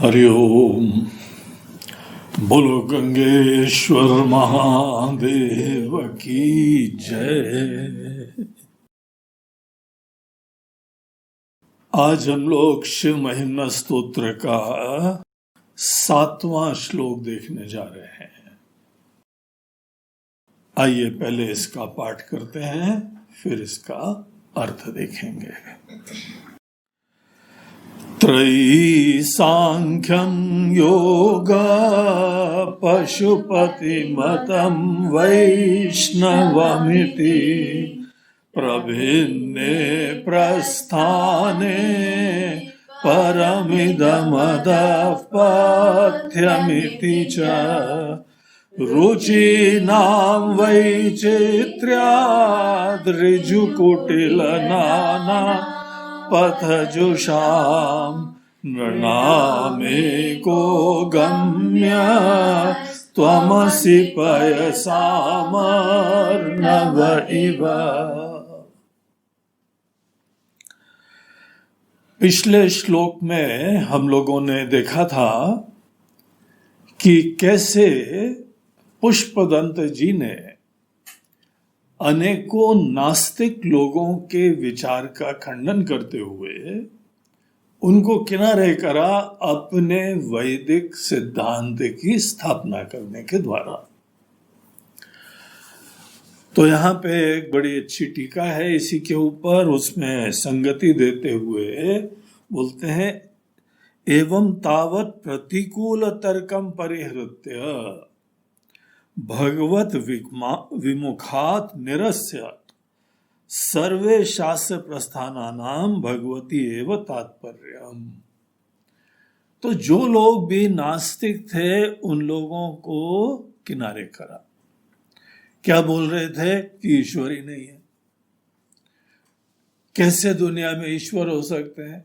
हरिओम। बोलो गंगेश्वर महादेव की जय। आज हम लोग शिव महिमा स्तोत्र का 7वां श्लोक देखने जा रहे हैं। आइए पहले इसका पाठ करते हैं, फिर इसका अर्थ देखेंगे। त्रयी सांख्यं योगा पशुपतिमतं वैष्णवमिति प्रभिन्ने प्रस्थाने परमिदमदः पथ्यमिति च रुचीनां वैचित्र्याद् ऋजुकुटिलनाना पथजुषां नृणामेको गम्य त्वमसि पयसामर्णव इव। पिछले श्लोक में हम लोगों ने देखा था कि कैसे पुष्पदंत जी ने अनेकों नास्तिक लोगों के विचार का खंडन करते हुए उनको किनारे करा अपने वैदिक सिद्धांत की स्थापना करने के द्वारा। तो यहाँ पे एक बड़ी अच्छी टीका है इसी के ऊपर, उसमें संगति देते हुए बोलते हैं एवं तावत प्रतिकूल तर्कम परिहृत्य भगवत विमुखात निरस्य सर्वे शास्त्र प्रस्थानानाम भगवती एव तात्पर्यम। तो जो लोग भी नास्तिक थे उन लोगों को किनारे करा। क्या बोल रहे थे कि ईश्वर ही नहीं है। कैसे दुनिया में ईश्वर हो सकते हैं?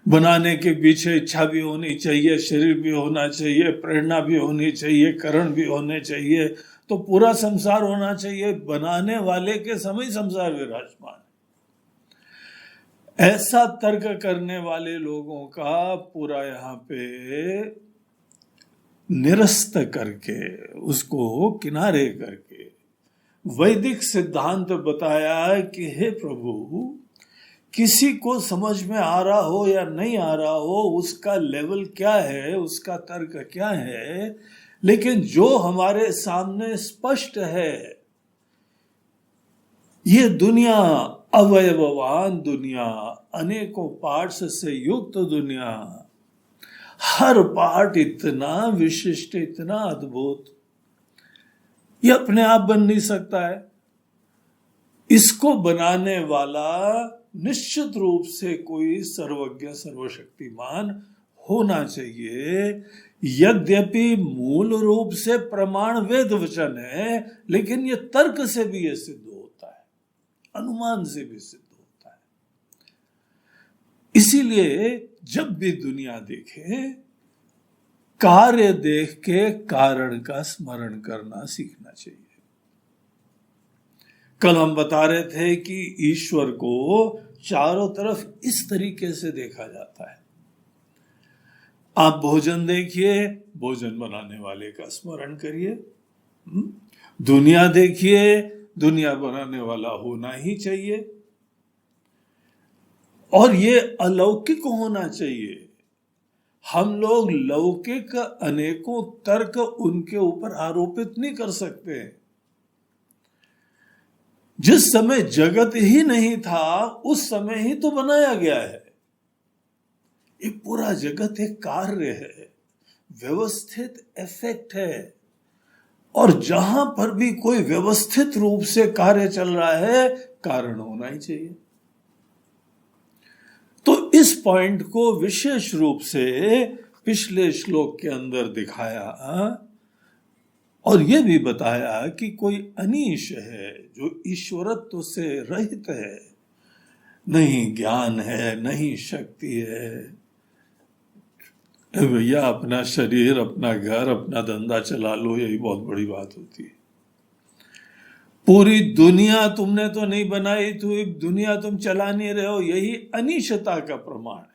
बनाने के पीछे इच्छा भी होनी चाहिए, शरीर भी होना चाहिए, प्रेरणा भी होनी चाहिए, कारण भी होने चाहिए, तो पूरा संसार होना चाहिए। बनाने वाले के समय संसार विराजमान है। ऐसा तर्क करने वाले लोगों का पूरा यहाँ पे निरस्त करके, उसको किनारे करके वैदिक सिद्धांत बताया कि हे प्रभु, किसी को समझ में आ रहा हो या नहीं आ रहा हो, उसका लेवल क्या है, उसका तर्क क्या है, लेकिन जो हमारे सामने स्पष्ट है, ये दुनिया अवयववान दुनिया, अनेकों पार्ट्स से युक्त दुनिया, हर पार्ट इतना विशिष्ट, इतना अद्भुत, ये अपने आप बन नहीं सकता है। इसको बनाने वाला निश्चित रूप से कोई सर्वज्ञ सर्वशक्तिमान होना चाहिए। यद्यपि मूल रूप से प्रमाण वेद वचन है, लेकिन ये तर्क से भी ये सिद्ध होता है, अनुमान से भी सिद्ध होता है। इसीलिए जब भी दुनिया देखे, कार्य देख के कारण का स्मरण करना सीखना चाहिए। कल हम बता रहे थे कि ईश्वर को चारों तरफ इस तरीके से देखा जाता है। आप भोजन देखिए, भोजन बनाने वाले का स्मरण करिए। दुनिया देखिए, दुनिया बनाने वाला होना ही चाहिए, और ये अलौकिक होना चाहिए। हम लोग लौकिक अनेकों तर्क उनके ऊपर आरोपित नहीं कर सकते। जिस समय जगत ही नहीं था, उस समय ही तो बनाया गया है। ये पूरा जगत एक कार्य है, व्यवस्थित इफेक्ट है, और जहां पर भी कोई व्यवस्थित रूप से कार्य चल रहा है, कारण होना ही चाहिए। तो इस पॉइंट को विशेष रूप से पिछले श्लोक के अंदर दिखाया, और यह भी बताया कि कोई अनीश है जो ईश्वरत्व से रहित है, नहीं ज्ञान है, नहीं शक्ति है। भैया अपना शरीर, अपना घर, अपना धंधा चला लो, यही बहुत बड़ी बात होती है। पूरी दुनिया तुमने तो नहीं बनाई, तो दुनिया तुम चला नहीं रहे हो, यही अनिश्चयता का प्रमाण है।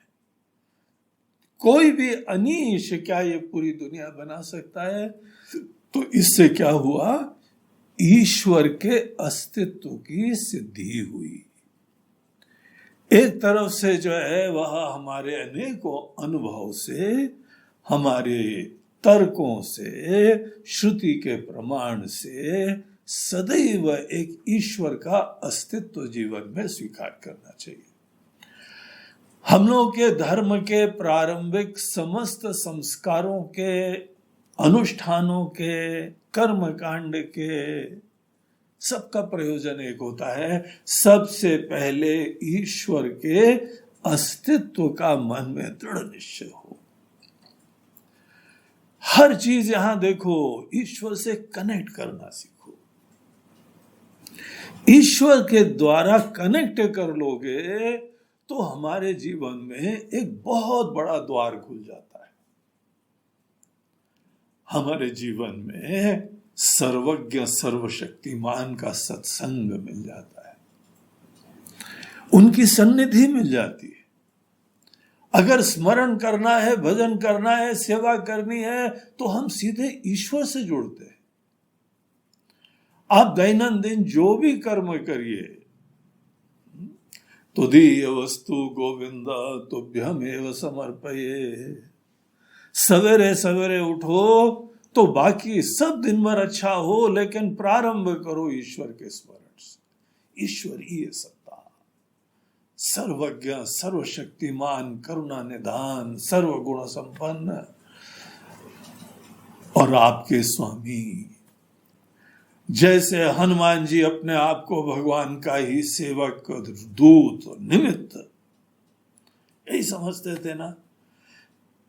कोई भी अनीश क्या ये पूरी दुनिया बना सकता है? तो इससे क्या हुआ? ईश्वर के अस्तित्व की सिद्धि हुई। एक तरफ से जो है वह हमारे अनेकों अनुभव से, हमारे तर्कों से, श्रुति के प्रमाण से सदैव एक ईश्वर का अस्तित्व जीवन में स्वीकार करना चाहिए। हम लोग के धर्म के प्रारंभिक समस्त संस्कारों के, अनुष्ठानों के, कर्म कांड के, सबका प्रयोजन एक होता है, सबसे पहले ईश्वर के अस्तित्व का मन में दृढ़ निश्चय हो। हर चीज यहां देखो, ईश्वर से कनेक्ट करना सीखो। ईश्वर के द्वारा कनेक्ट कर लोगे तो हमारे जीवन में एक बहुत बड़ा द्वार खुल जाता है। हमारे जीवन में सर्वज्ञ सर्वशक्तिमान का सत्संग मिल जाता है, उनकी सन्निधि मिल जाती है। अगर स्मरण करना है, भजन करना है, सेवा करनी है, तो हम सीधे ईश्वर से जुड़ते हैं। आप दैनंदिन जो भी कर्म करिए, तुदीय वस्तु गोविंद तुभ्यमेव समर्पये। सवेरे सवेरे उठो तो बाकी सब दिन भर अच्छा हो, लेकिन प्रारंभ करो ईश्वर के स्मरण से। ईश्वर ही है सत्ता, सर्वज्ञ सर्वशक्तिमान, करुणा निधान, सर्वगुण संपन्न और आपके स्वामी। जैसे हनुमान जी अपने आप को भगवान का ही सेवक, दूत, निमित्त यही समझते थे ना,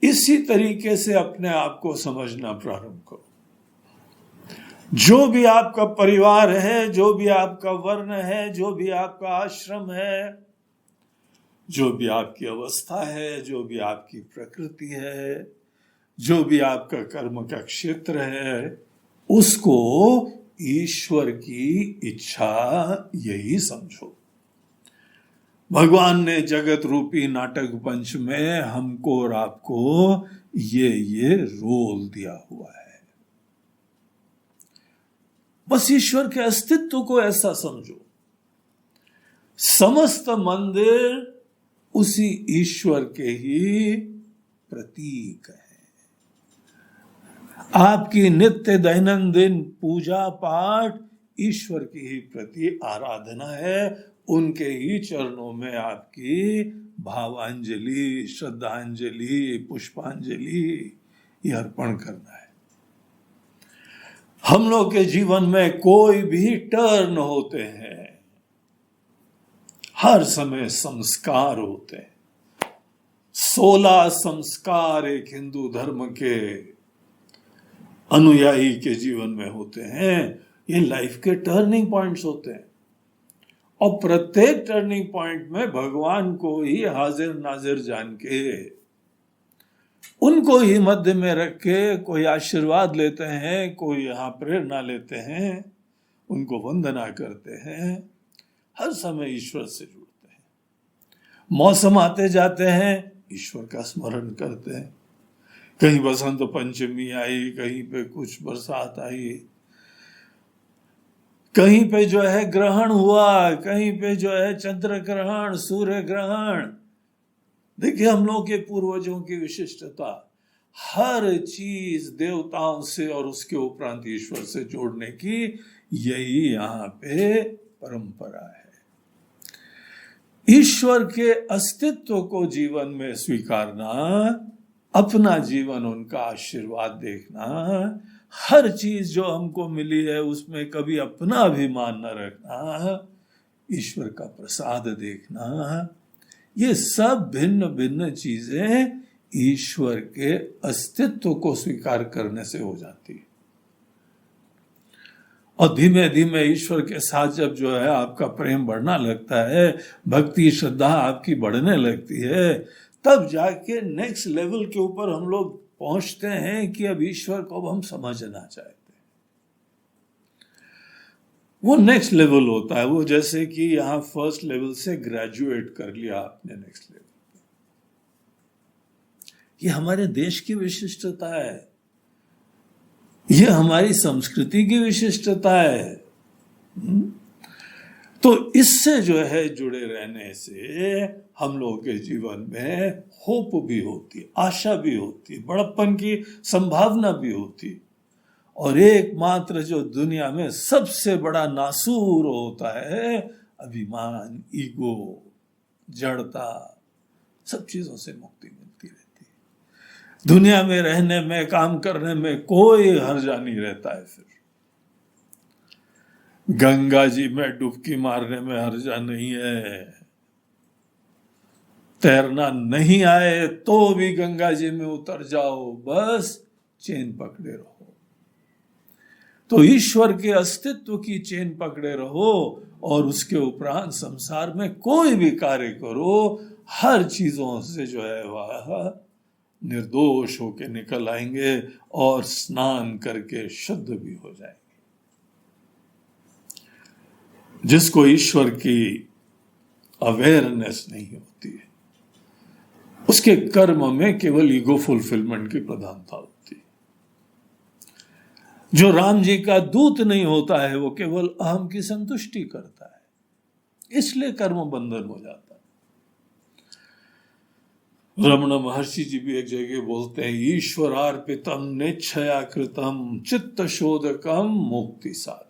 इसी तरीके से अपने आप को समझना प्रारंभ करो। जो भी आपका परिवार है, जो भी आपका वर्ण है, जो भी आपका आश्रम है, जो भी आपकी अवस्था है, जो भी आपकी प्रकृति है, जो भी आपका कर्म का क्षेत्र है, उसको ईश्वर की इच्छा यही समझो। भगवान ने जगत रूपी नाटक पंच में हमको और आपको ये रोल दिया हुआ है। बस ईश्वर के अस्तित्व को ऐसा समझो। समस्त मंदिर उसी ईश्वर के ही प्रतीक है। आपकी नित्य दैनंदिन पूजा पाठ ईश्वर की ही प्रति आराधना है। उनके ही चरणों में आपकी भावांजलि, श्रद्धांजलि, पुष्पांजलि ये अर्पण करना है। हम लोग के जीवन में कोई भी टर्न होते हैं, हर समय संस्कार होते हैं। 16 संस्कार एक हिंदू धर्म के अनुयायी के जीवन में होते हैं। ये लाइफ के टर्निंग पॉइंट्स होते हैं और प्रत्येक टर्निंग पॉइंट में भगवान को ही हाजिर नाजिर जान के, उनको ही मध्य में रख के कोई आशीर्वाद लेते हैं, कोई यहाँ प्रेरणा लेते हैं, उनको वंदना करते हैं। हर समय ईश्वर से जुड़ते हैं। मौसम आते जाते हैं, ईश्वर का स्मरण करते हैं। कहीं बसंत पंचमी आई, कहीं पे कुछ बरसात आई, कहीं पे जो है ग्रहण हुआ, कहीं पे जो है चंद्र ग्रहण, सूर्य ग्रहण। देखिए हम लोग के पूर्वजों की विशिष्टता, हर चीज देवताओं से और उसके उपरांत ईश्वर से जोड़ने की यही यहाँ पे परंपरा है। ईश्वर के अस्तित्व को जीवन में स्वीकारना, अपना जीवन उनका आशीर्वाद देखना, हर चीज जो हमको मिली है उसमें कभी अपना अभिमान न रखना, ईश्वर का प्रसाद देखना, ये सब भिन्न भिन्न चीजें ईश्वर के अस्तित्व को स्वीकार करने से हो जाती है। और धीमे धीमे ईश्वर के साथ जब जो है आपका प्रेम बढ़ना लगता है, भक्ति श्रद्धा आपकी बढ़ने लगती है, तब जाके नेक्स्ट लेवल के ऊपर हम लोग पहुंचते हैं कि अब ईश्वर को अब हम समझना चाहते हैं। वो नेक्स्ट लेवल होता है। वो जैसे कि यहाँ फर्स्ट लेवल से ग्रेजुएट कर लिया आपने नेक्स्ट लेवल, ये हमारे देश की विशिष्टता है, ये हमारी संस्कृति की विशिष्टता है। तो इससे जो है जुड़े रहने से हम लोगों के जीवन में होप भी होती, आशा भी होती, बड़प्पन की संभावना भी होती। और एकमात्र जो दुनिया में सबसे बड़ा नासूर होता है, अभिमान, ईगो, जड़ता, सब चीजों से मुक्ति मिलती रहती है। दुनिया में रहने में, काम करने में कोई हर्जा नहीं रहता है। फिर गंगा जी में डुबकी मारने में हर्जा नहीं है। तैरना नहीं आए तो भी गंगा जी में उतर जाओ, बस चेन पकड़े रहो। तो ईश्वर के अस्तित्व की चेन पकड़े रहो और उसके उपरांत संसार में कोई भी कार्य करो, हर चीजों से जो है वह निर्दोष होके निकल आएंगे और स्नान करके शुद्ध भी हो जाएंगे। जिसको ईश्वर की अवेयरनेस नहीं होती है, उसके कर्म में केवल ईगो फुलफिलमेंट की प्रधानता होती है। जो राम जी का दूत नहीं होता है, वो केवल अहम की संतुष्टि करता है, इसलिए कर्म बंधन हो जाता है। रमण महर्षि जी भी एक जगह बोलते हैं, ईश्वरार्पितम नेच्छया कृतम चित्त शोधकम मुक्ति साधकम।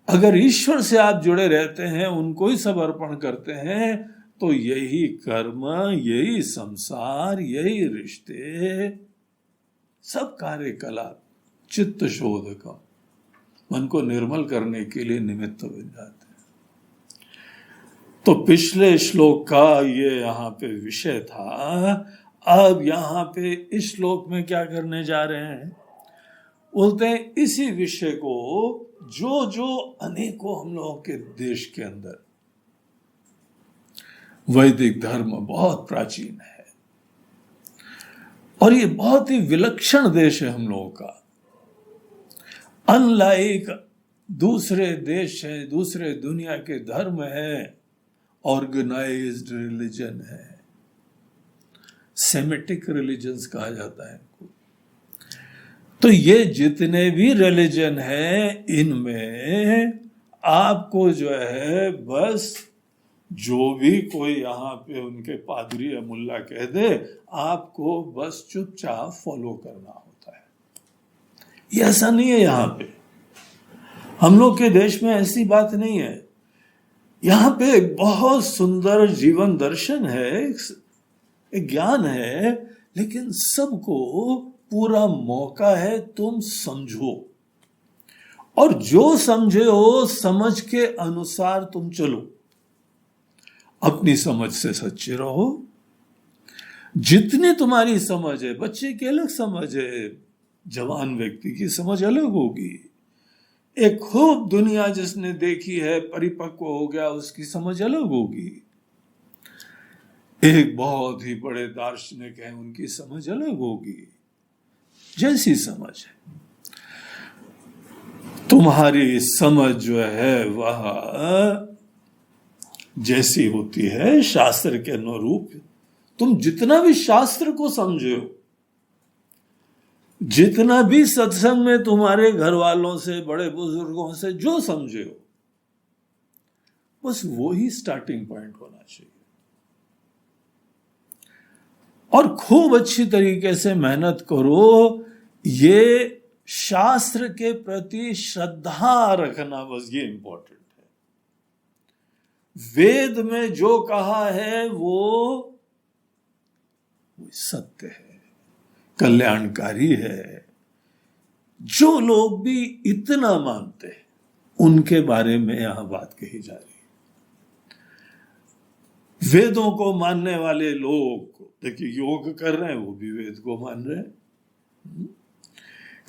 अगर ईश्वर से आप जुड़े रहते हैं, उनको ही समर्पण करते हैं, तो यही कर्म, यही संसार, यही रिश्ते, सब कार्यकलाप चित्त शोधकम, मन को निर्मल करने के लिए निमित्त बन जाते हैं। तो पिछले श्लोक का ये यहाँ पे विषय था। अब यहाँ पे इस श्लोक में क्या करने जा रहे हैं, बोलते हैं इसी विषय को जो जो अनेकों हम लोगों के देश के अंदर वैदिक धर्म बहुत प्राचीन है और ये बहुत ही विलक्षण देश है हम लोगों का। अनलाइक दूसरे देश है, दूसरे दुनिया के धर्म है, ऑर्गेनाइज्ड रिलीजन है, सेमेटिक रिलीजन्स कहा जाता है इनको। तो ये जितने भी रिलीजन है, इनमें आपको जो है बस जो भी कोई यहाँ पे उनके पादरी या मुल्ला कह दे, आपको बस चुपचाप फॉलो करना होता है। ये ऐसा नहीं है यहाँ पे, हम लोग के देश में ऐसी बात नहीं है। यहाँ पे एक बहुत सुंदर जीवन दर्शन है, एक ज्ञान है, लेकिन सबको पूरा मौका है, तुम समझो और जो समझे हो समझ के अनुसार तुम चलो, अपनी समझ से सच्चे रहो। जितनी तुम्हारी समझ है, बच्चे की अलग समझ है, जवान व्यक्ति की समझ अलग होगी। एक खूब दुनिया जिसने देखी है, परिपक्व हो गया, उसकी समझ अलग होगी। एक बहुत ही बड़े दार्शनिक हैं, उनकी समझ अलग होगी। जैसी समझ है, तुम्हारी समझ जो है वह जैसी होती है शास्त्र के अनुरूप, तुम जितना भी शास्त्र को समझो, जितना भी सत्संग में तुम्हारे घर वालों से, बड़े बुजुर्गों से जो समझे हो, बस वो ही स्टार्टिंग पॉइंट होना चाहिए। और खूब अच्छी तरीके से मेहनत करो, ये शास्त्र के प्रति श्रद्धा रखना, बस ये इंपॉर्टेंट है। वेद में जो कहा है वो सत्य है, कल्याणकारी है। जो लोग भी इतना मानते हैं, उनके बारे में यहां बात कही जा रही है। वेदों को मानने वाले लोग, देखिए योग कर रहे हैं, वो भी वेद को मान रहे हैं।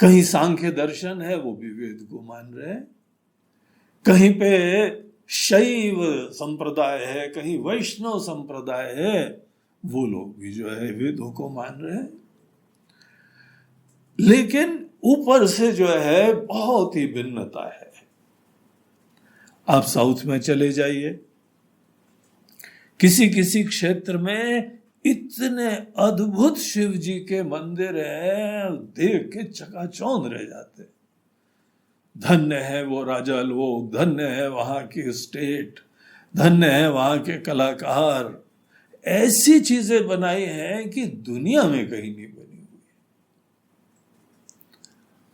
कहीं सांख्य दर्शन है, वो भी वेद को मान रहे हैं। कहीं पे शैव संप्रदाय है, कहीं वैष्णव संप्रदाय है, वो लोग भी जो है वेदों को मान रहे हैं। लेकिन ऊपर से जो है बहुत ही भिन्नता है। आप साउथ में चले जाइए, किसी किसी क्षेत्र में इतने अद्भुत शिव जी के मंदिर हैं, देख के चकाचौंध रह जाते। धन्य है वो राजा लोग, धन्य है वहां की स्टेट, धन्य है वहां के कलाकार। ऐसी चीजें बनाई हैं कि दुनिया में कहीं नहीं बनी हुई।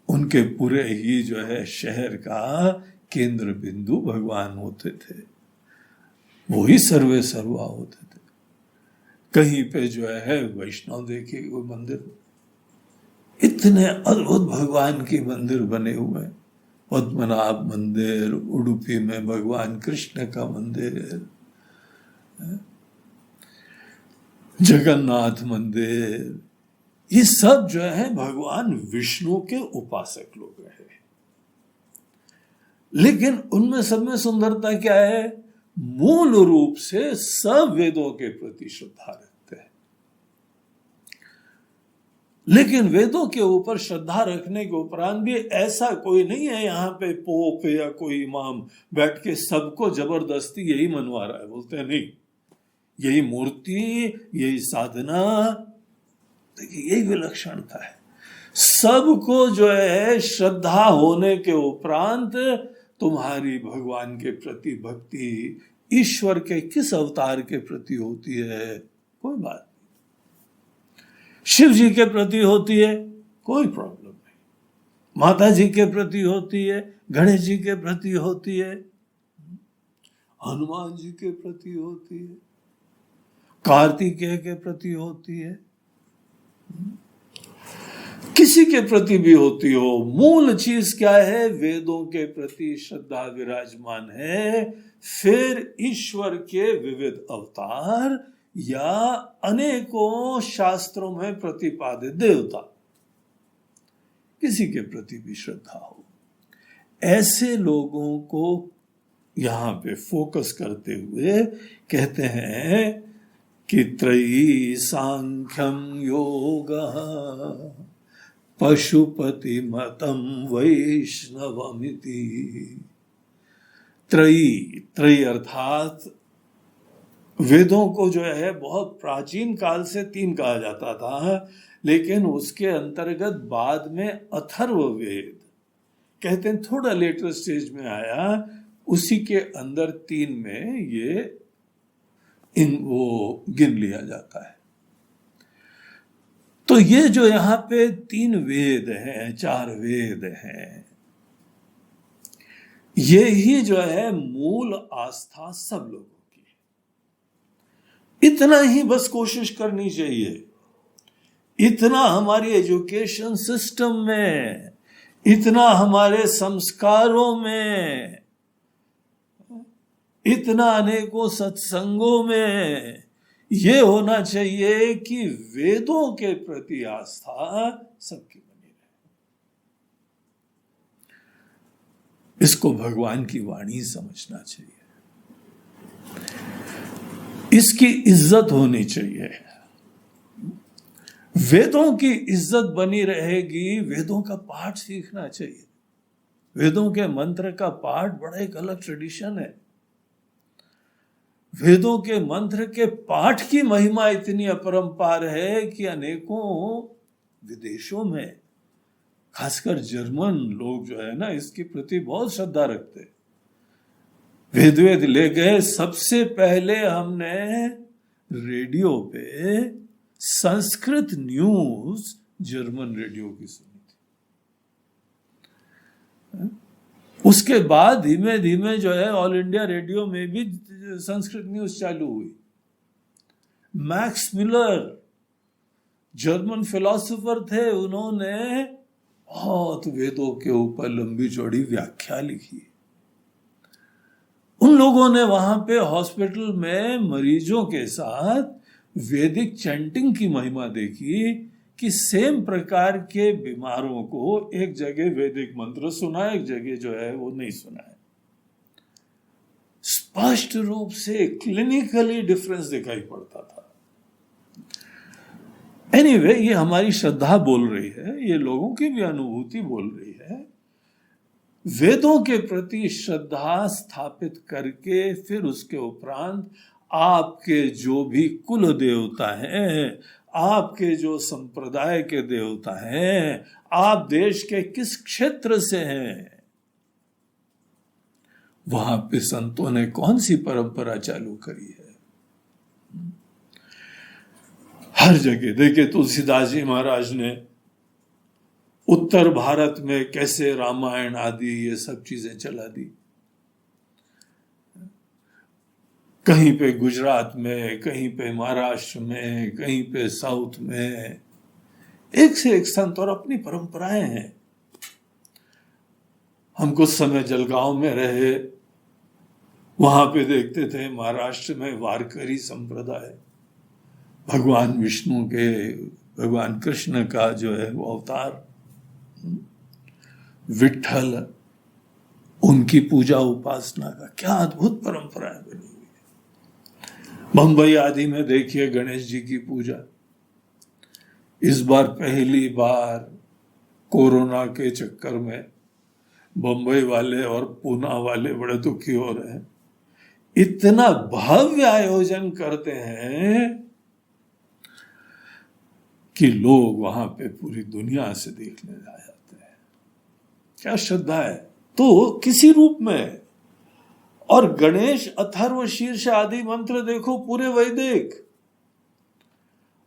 उनके पूरे ही जो है शहर का केंद्र बिंदु भगवान होते थे, वो ही सर्वे सर्वा होते थे। कहीं पे जो है वैष्णव देखिए वो मंदिर, इतने अद्भुत भगवान के मंदिर बने हुए हैं। पद्मनाभ मंदिर, उडुपी में भगवान कृष्ण का मंदिर, जगन्नाथ मंदिर, ये सब जो है भगवान विष्णु के उपासक लोग रहे। लेकिन उनमें सब में सुंदरता क्या है? मूल रूप से सब वेदों के प्रति श्रद्धा रखते हैं। लेकिन वेदों के ऊपर श्रद्धा रखने के उपरांत भी ऐसा कोई नहीं है यहाँ पे पोप या कोई इमाम बैठ के सबको जबरदस्ती यही मनवा रहा है। बोलते हैं नहीं, यही मूर्ति, यही साधना, देखिए यही विलक्षणता है। सबको जो है श्रद्धा होने के उपरांत तुम्हारी भगवान के प्रति भक्ति ईश्वर के किस अवतार के प्रति होती है, कोई बात नहीं। शिव जी के प्रति होती है, कोई प्रॉब्लम नहीं। माता जी के प्रति होती है, गणेश जी के प्रति होती है, हनुमान जी के प्रति होती है, कार्तिकेय के प्रति होती है, किसी के प्रति भी होती हो। मूल चीज क्या है? वेदों के प्रति श्रद्धा विराजमान है। फिर ईश्वर के विविध अवतार या अनेकों शास्त्रों में प्रतिपादित देवता, किसी के प्रति भी श्रद्धा हो। ऐसे लोगों को यहां पे फोकस करते हुए कहते हैं कि त्रयी सांख्यम योगः पशुपति मतम वैष्णवमिति। त्रयी अर्थात वेदों को जो है बहुत प्राचीन काल से 3 कहा जाता था, लेकिन उसके अंतर्गत बाद में अथर्व वेद कहते हैं, थोड़ा लेटर स्टेज में आया, उसी के अंदर 3 में ये वो गिन लिया जाता है। तो ये जो यहाँ पे 3 वेद हैं, 4 वेद हैं, ये ही जो है मूल आस्था सब लोगों की। इतना ही बस कोशिश करनी चाहिए। इतना हमारी एजुकेशन सिस्टम में, इतना हमारे संस्कारों में, इतना अनेकों सत्संगों में ये होना चाहिए कि वेदों के प्रति आस्था सबकी बनी रहे। इसको भगवान की वाणी समझना चाहिए, इसकी इज्जत होनी चाहिए। वेदों की इज्जत बनी रहेगी, वेदों का पाठ सीखना चाहिए। वेदों के मंत्र का पाठ बड़ा एक अलग ट्रेडिशन है। वेदों के मंत्र के पाठ की महिमा इतनी अपरंपार है कि अनेकों विदेशों में, खासकर जर्मन लोग जो है ना, इसके प्रति बहुत श्रद्धा रखते। वेद ले गए। सबसे पहले हमने रेडियो पे संस्कृत न्यूज जर्मन रेडियो की सुनी थी। उसके बाद धीमे धीमे जो है ऑल इंडिया रेडियो में भी संस्कृत न्यूज चालू हुई। मैक्स मिलर जर्मन फिलोसोफर थे, उन्होंने बहुत वेदों के ऊपर लंबी चौड़ी व्याख्या लिखी। उन लोगों ने वहां पे हॉस्पिटल में मरीजों के साथ वैदिक चैंटिंग की महिमा देखी कि सेम प्रकार के बीमारों को एक जगह वैदिक मंत्र सुना, एक जगह जो है वो नहीं सुना है। स्पष्ट रूप से क्लिनिकली डिफरेंस दिखाई पड़ता था। एनीवे, ये हमारी श्रद्धा बोल रही है, ये लोगों की भी अनुभूति बोल रही है। वेदों के प्रति श्रद्धा स्थापित करके फिर उसके उपरांत आपके जो भी कुल देवता हैं, आपके जो संप्रदाय के देवता हैं, आप देश के किस क्षेत्र से हैं, वहां पे संतों ने कौन सी परंपरा चालू करी है। हर जगह देखिए, तुलसीदास जी महाराज ने उत्तर भारत में कैसे रामायण आदि ये सब चीजें चला दी। कहीं पे गुजरात में, कहीं पे महाराष्ट्र में, कहीं पे साउथ में, एक से एक संत और अपनी परंपराएं हैं। हम कुछ समय जलगांव में रहे, वहां पे देखते थे महाराष्ट्र में वारकरी संप्रदाय, भगवान विष्णु के, भगवान कृष्ण का जो है वो अवतार विठ्ठल, उनकी पूजा उपासना का क्या अद्भुत परंपराएं बनी हुई है। बंबई आदि में देखिए गणेश जी की पूजा। इस बार पहली बार कोरोना के चक्कर में बंबई वाले और पूना वाले बड़े दुखी हो रहे हैं। इतना भव्य आयोजन करते हैं कि लोग वहां पे पूरी दुनिया से देखने आ जाते हैं। क्या श्रद्धा है। तो किसी रूप में, और गणेश अथर्व शीर्ष आदि मंत्र देखो पूरे वैदिक।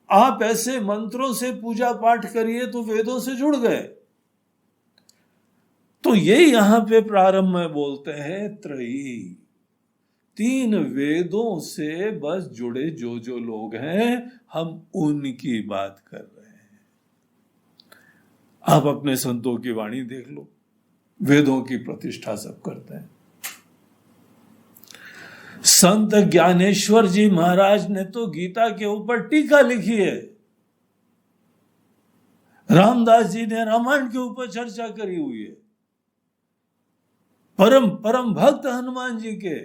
आप ऐसे मंत्रों से पूजा पाठ करिए तो वेदों से जुड़ गए। तो ये यहां पे प्रारंभ में बोलते हैं त्रयी, 3 वेदों से बस जुड़े जो जो लोग हैं, हम उनकी बात कर रहे हैं। आप अपने संतों की वाणी देख लो, वेदों की प्रतिष्ठा सब करते हैं। संत ज्ञानेश्वर जी महाराज ने तो गीता के ऊपर टीका लिखी है। रामदास जी ने रामायण के ऊपर चर्चा करी हुई है। परम परम भक्त हनुमान जी के,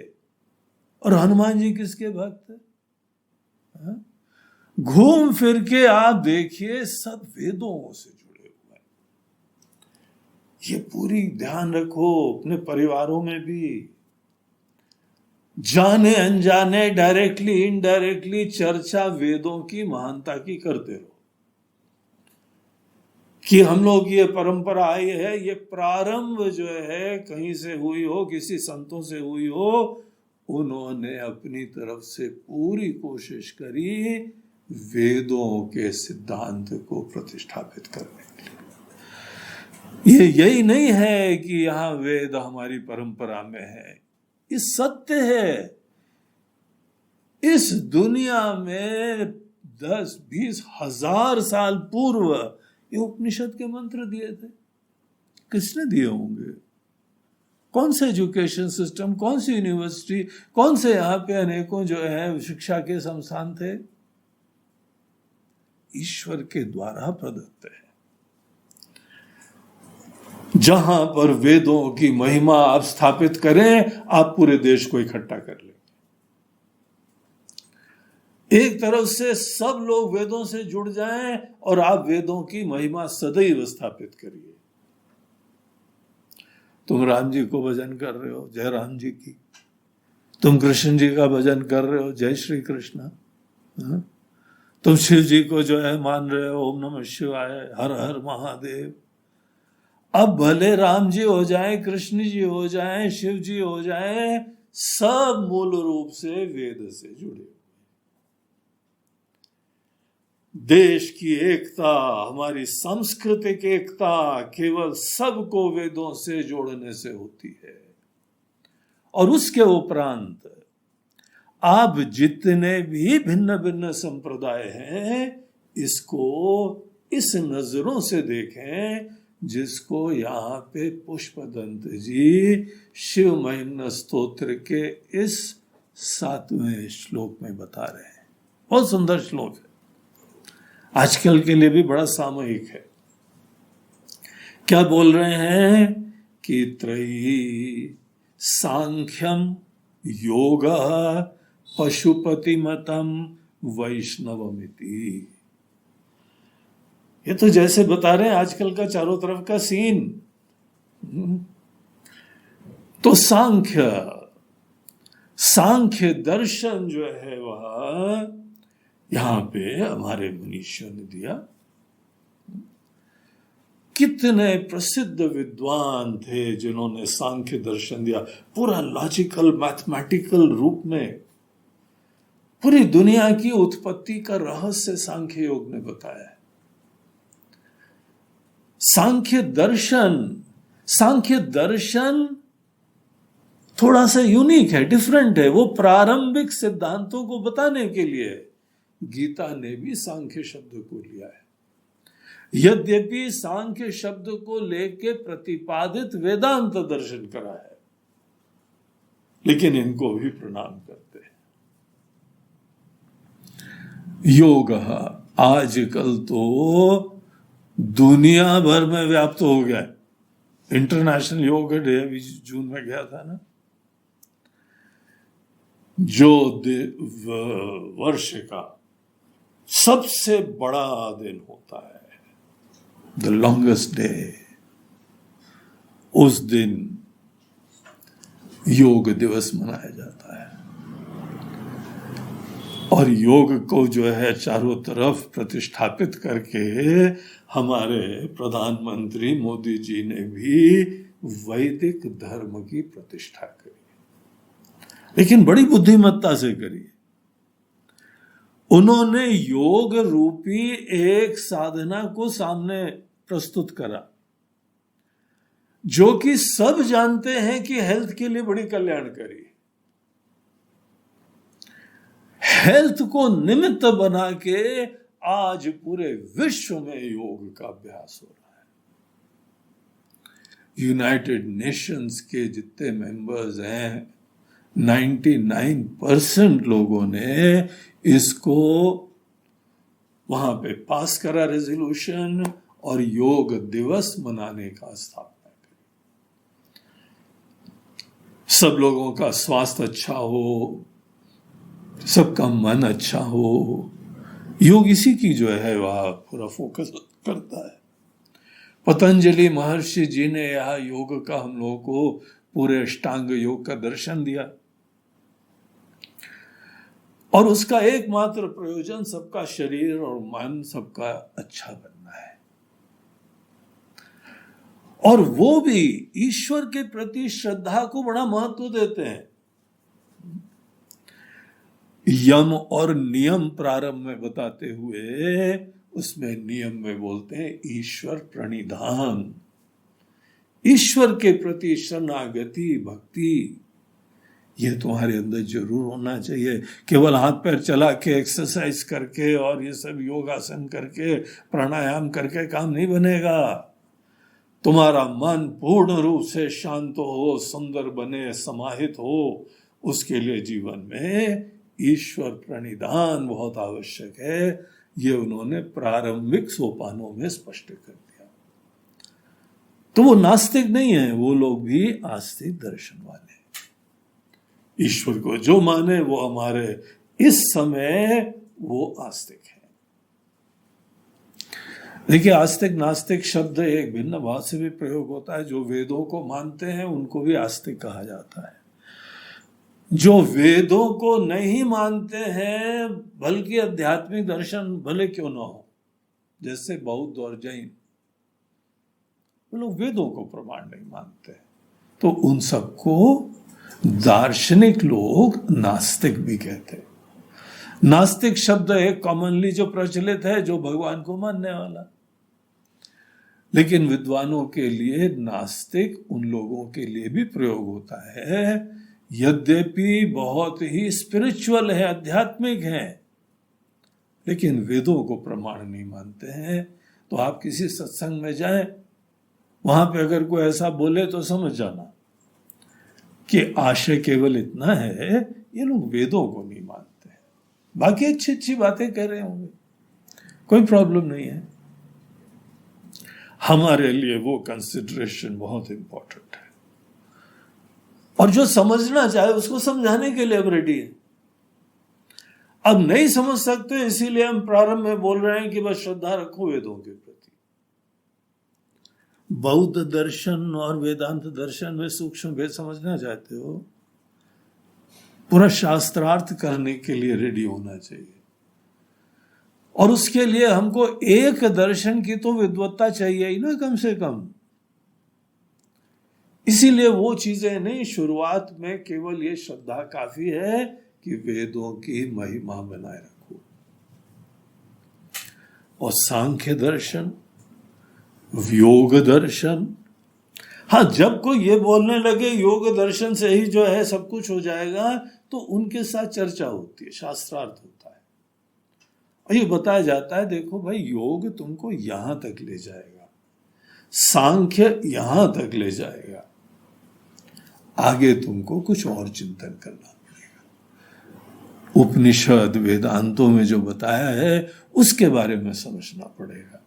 और हनुमान जी किसके भक्त है? घूम फिर के आप देखिए सब वेदों से जुड़े हुए हैं। ये पूरी ध्यान रखो अपने परिवारों में भी। जाने अनजाने, डायरेक्टली इनडायरेक्टली चर्चा वेदों की महानता की करते रहो कि हम लोग ये परंपरा आई है, ये प्रारंभ जो है कहीं से हुई हो, किसी संतों से हुई हो, उन्होंने अपनी तरफ से पूरी कोशिश करी वेदों के सिद्धांत को प्रतिष्ठापित करने के लिए। ये यही नहीं है कि यहां वेद हमारी परंपरा में है, ये सत्य है। इस दुनिया में 10-20 हजार साल पूर्व ये उपनिषद के मंत्र दिए थे। किसने दिए होंगे? कौन से एजुकेशन सिस्टम, कौन सी यूनिवर्सिटी, कौन से यहाँ पे अनेकों जो है शिक्षा के संस्थान थे? ईश्वर के द्वारा प्रदत्त है। जहां पर वेदों की महिमा आप स्थापित करें, आप पूरे देश को इकट्ठा कर लें। एक तरफ से सब लोग वेदों से जुड़ जाएं और आप वेदों की महिमा सदैव स्थापित करिए। तुम राम जी को भजन कर रहे हो, जय राम जी की। तुम कृष्ण जी का भजन कर रहे हो, जय श्री कृष्ण। तुम शिव जी को जो है मान रहे हो, ओम नमः शिवाय, हर हर महादेव। अब भले राम जी हो जाए, कृष्ण जी हो जाए, शिव जी हो जाए, सब मूल रूप से वेद से जुड़े। देश की एकता, हमारी सांस्कृतिक एकता केवल सबको वेदों से जोड़ने से होती है। और उसके उपरांत आप जितने भी भिन्न भिन्न संप्रदाय हैं, इसको इस नजरों से देखें जिसको यहाँ पे पुष्पदंत जी शिव महिम्न स्तोत्र के इस 7वें श्लोक में बता रहे हैं। बहुत सुंदर श्लोक है, आजकल के लिए भी बड़ा सामूहिक है। क्या बोल रहे हैं कि त्रयी सांख्यम योग पशुपतिमतम वैष्णवमिति। ये तो जैसे बता रहे हैं आजकल का चारों तरफ का सीन। तो सांख्य, सांख्य दर्शन जो है वह यहां पे हमारे मनीषियों ने दिया। कितने प्रसिद्ध विद्वान थे जिन्होंने सांख्य दर्शन दिया, पूरा लॉजिकल मैथमेटिकल रूप में। पूरी दुनिया की उत्पत्ति का रहस्य सांख्य योग ने बताया है। सांख्य दर्शन थोड़ा सा यूनिक है, डिफरेंट है। वो प्रारंभिक सिद्धांतों को बताने के लिए गीता ने भी सांख्य शब्द को लिया है। यद्यपि सांख्य शब्द को लेके प्रतिपादित वेदांत दर्शन करा है, लेकिन इनको भी प्रणाम करते हैं। योग आजकल तो दुनिया भर में व्याप्त हो गया है। इंटरनेशनल योग डे अभी जून में गया था ना, जो वर्ष का सबसे बड़ा दिन होता है, द लॉन्गेस्ट डे, उस दिन योग दिवस मनाया जाता है। और योग को जो है चारों तरफ प्रतिष्ठापित करके हमारे प्रधानमंत्री मोदी जी ने भी वैदिक धर्म की प्रतिष्ठा करी, लेकिन बड़ी बुद्धिमत्ता से करी। उन्होंने योग रूपी एक साधना को सामने प्रस्तुत करा, जो कि सब जानते हैं कि हेल्थ के लिए बड़ी कल्याणकारी। हेल्थ को निमित्त बना के आज पूरे विश्व में योग का अभ्यास हो रहा है। यूनाइटेड नेशंस के जितने मेंबर्स हैं, 99% लोगों ने इसको वहां पे पास करा रेजोल्यूशन, और योग दिवस मनाने का स्थापना करी। सब लोगों का स्वास्थ्य अच्छा हो, सबका मन अच्छा हो, योग इसी की जो है वह पूरा फोकस करता है। पतंजलि महर्षि जी ने यह योग का हम लोगों को पूरे अष्टांग योग का दर्शन दिया, और उसका एकमात्र प्रयोजन सबका शरीर और मन सबका अच्छा बनना है। और वो भी ईश्वर के प्रति श्रद्धा को बड़ा महत्व देते हैं। यम और नियम प्रारंभ में बताते हुए उसमें नियम में बोलते हैं ईश्वर प्रणिधान, ईश्वर के प्रति शरणागति, भक्ति, ये तुम्हारे अंदर जरूर होना चाहिए। केवल हाथ पैर चला के, एक्सरसाइज करके और ये सब योगासन करके, प्राणायाम करके काम नहीं बनेगा। तुम्हारा मन पूर्ण रूप से शांत हो, सुंदर बने, समाहित हो, उसके लिए जीवन में ईश्वर प्रणिधान बहुत आवश्यक है। ये उन्होंने प्रारंभिक सोपानों में स्पष्ट कर दिया। तो वो नास्तिक नहीं है, वो लोग भी आस्तिक दर्शन वाले। ईश्वर को जो माने वो हमारे इस समय वो आस्तिक है। देखिए, आस्तिक नास्तिक शब्द एक भिन्न भाव से भी प्रयोग होता है। जो वेदों को मानते हैं उनको भी आस्तिक कहा जाता है। जो वेदों को नहीं मानते हैं, बल्कि आध्यात्मिक दर्शन भले क्यों ना हो, जैसे बौद्ध और जैन, वो लोग वेदों को प्रमाण नहीं मानते, तो उन सबको दार्शनिक लोग नास्तिक भी कहते हैं। नास्तिक शब्द एक कॉमनली जो प्रचलित है, जो भगवान को मानने वाला। लेकिन विद्वानों के लिए नास्तिक उन लोगों के लिए भी प्रयोग होता है, यद्यपि बहुत ही स्पिरिचुअल है, आध्यात्मिक है, लेकिन वेदों को प्रमाण नहीं मानते हैं। तो आप किसी सत्संग में जाएं, वहां पे अगर कोई ऐसा बोले तो समझ जाना कि आशय केवल इतना है, ये लोग वेदों को नहीं मानते हैं। बाकी अच्छी अच्छी बातें कह रहे होंगे, कोई प्रॉब्लम नहीं है। हमारे लिए वो कंसिडरेशन बहुत इंपॉर्टेंट है, और जो समझना चाहे उसको समझाने के लिए अब रेडी है। अब नहीं समझ सकते, इसीलिए हम प्रारंभ में बोल रहे हैं कि बस श्रद्धा रखो वेदों के प्रति। बौद्ध दर्शन और वेदांत दर्शन में सूक्ष्म भेद समझना चाहते हो, पूरा शास्त्रार्थ करने के लिए रेडी होना चाहिए। और उसके लिए हमको एक दर्शन की तो विद्वत्ता चाहिए ही ना, कम से कम। इसीलिए वो चीजें नहीं, शुरुआत में केवल ये श्रद्धा काफी है कि वेदों की महिमा बनाए रखो। और सांख्य दर्शन, योग दर्शन, हाँ, जब कोई ये बोलने लगे योग दर्शन से ही जो है सब कुछ हो जाएगा, तो उनके साथ चर्चा होती है, शास्त्रार्थ होता है, और ये बताया जाता है देखो भाई, योग तुमको यहां तक ले जाएगा, सांख्य यहां तक ले जाएगा, आगे तुमको कुछ और चिंतन करना पड़ेगा। उपनिषद वेदांतों में जो बताया है उसके बारे में समझना पड़ेगा।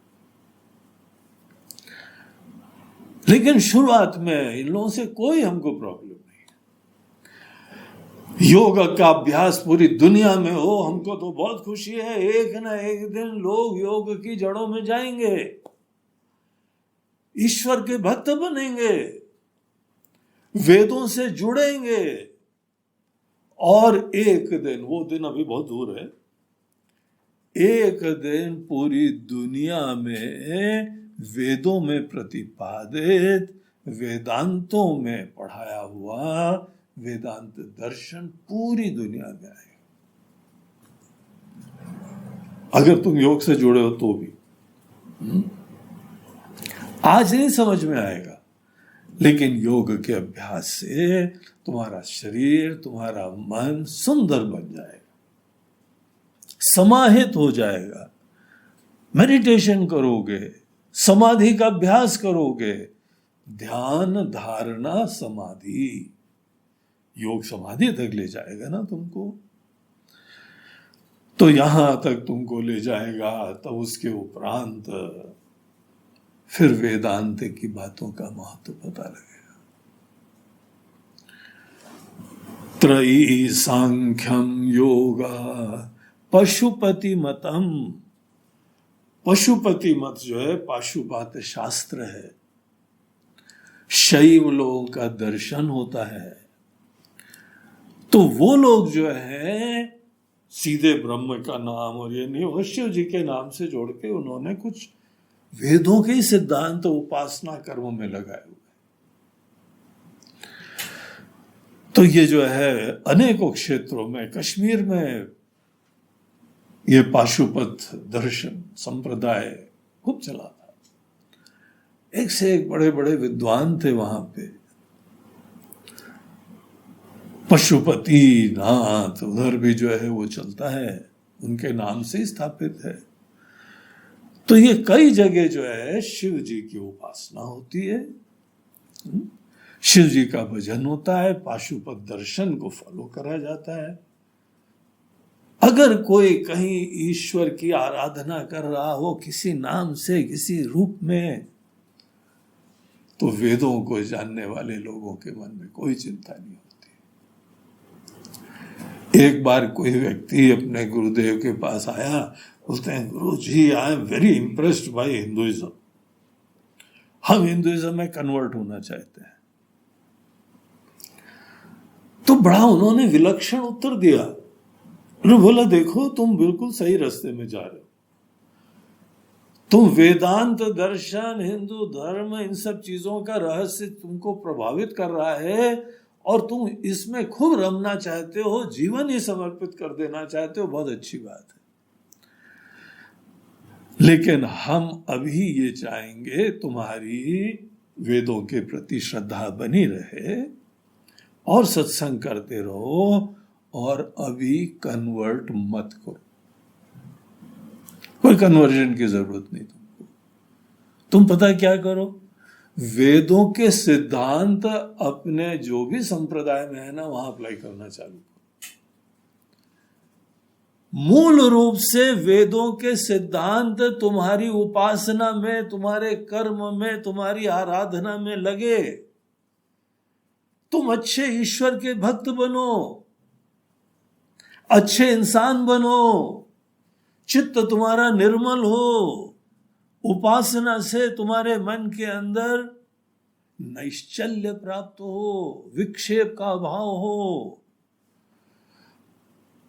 लेकिन शुरुआत में इन लोगों से कोई हमको प्रॉब्लम नहीं। योग का अभ्यास पूरी दुनिया में हो, हमको तो बहुत खुशी है। एक ना एक दिन लोग योग की जड़ों में जाएंगे, ईश्वर के भक्त बनेंगे, वेदों से जुड़ेंगे, और एक दिन, वो दिन अभी बहुत दूर है, एक दिन पूरी दुनिया में वेदों में प्रतिपादित, वेदांतों में पढ़ाया हुआ वेदांत दर्शन पूरी दुनिया में आएगा, अगर तुम योग से जुड़े हो तो भी। आज नहीं समझ में आएगा, लेकिन योग के अभ्यास से तुम्हारा शरीर, तुम्हारा मन सुंदर बन जाएगा, समाहित हो जाएगा। मेडिटेशन करोगे, समाधि का अभ्यास करोगे, ध्यान धारणा समाधि, योग समाधि तक ले जाएगा ना तुमको। तो यहां तक तुमको ले जाएगा, तब उसके उपरांत फिर वेदांत की बातों का महत्व पता लगेगा। त्रयी सांख्यम योगा पशुपति मतम। पशुपति मत जो है, पाशुपात शास्त्र है, शैव लोगों का दर्शन होता है। तो वो लोग जो है सीधे ब्रह्म का नाम और ये नहीं, शिव जी के नाम से जोड़ के उन्होंने कुछ वेदों के सिद्धांत उपासना कर्म में लगाए हुए। तो ये जो है अनेकों क्षेत्रों में, कश्मीर में ये पाशुपत दर्शन संप्रदाय खूब चला था। एक से एक बड़े बड़े विद्वान थे वहां पे। पशुपति नाथ उधर भी जो है वो चलता है, उनके नाम से स्थापित है। तो ये कई जगह जो है शिव जी की उपासना होती है, शिव जी का भजन होता है, पाशुपत दर्शन को फॉलो करा जाता है। अगर कोई कहीं ईश्वर की आराधना कर रहा हो किसी नाम से, किसी रूप में, तो वेदों को जानने वाले लोगों के मन में कोई चिंता नहीं होती। एक बार कोई व्यक्ति अपने गुरुदेव के पास आया, बोलते हैं गुरु जी, I am very impressed by Hinduism, हम हिंदुइज्म में कन्वर्ट होना चाहते हैं। तो बड़ा उन्होंने विलक्षण उत्तर दिया। उन्होंने बोला देखो, तुम बिल्कुल सही रास्ते में जा रहे हो, तुम वेदांत दर्शन, हिंदू धर्म, इन सब चीजों का रहस्य तुमको प्रभावित कर रहा है, और तुम इसमें खूब रमना चाहते हो, जीवन ही समर्पित कर देना चाहते हो, बहुत अच्छी बात है। लेकिन हम अभी ये चाहेंगे तुम्हारी वेदों के प्रति श्रद्धा बनी रहे, और सत्संग करते रहो, और अभी कन्वर्ट मत करो। कोई कन्वर्जन की जरूरत नहीं तुमको। तुम पता क्या करो, वेदों के सिद्धांत अपने जो भी संप्रदाय में है ना, वहां अप्लाई करना चालू करो। मूल रूप से वेदों के सिद्धांत तुम्हारी उपासना में, तुम्हारे कर्म में, तुम्हारी आराधना में लगे। तुम अच्छे ईश्वर के भक्त बनो, अच्छे इंसान बनो, चित्त तुम्हारा निर्मल हो, उपासना से तुम्हारे मन के अंदर नैश्चल्य प्राप्त हो, विक्षेप का अभाव हो,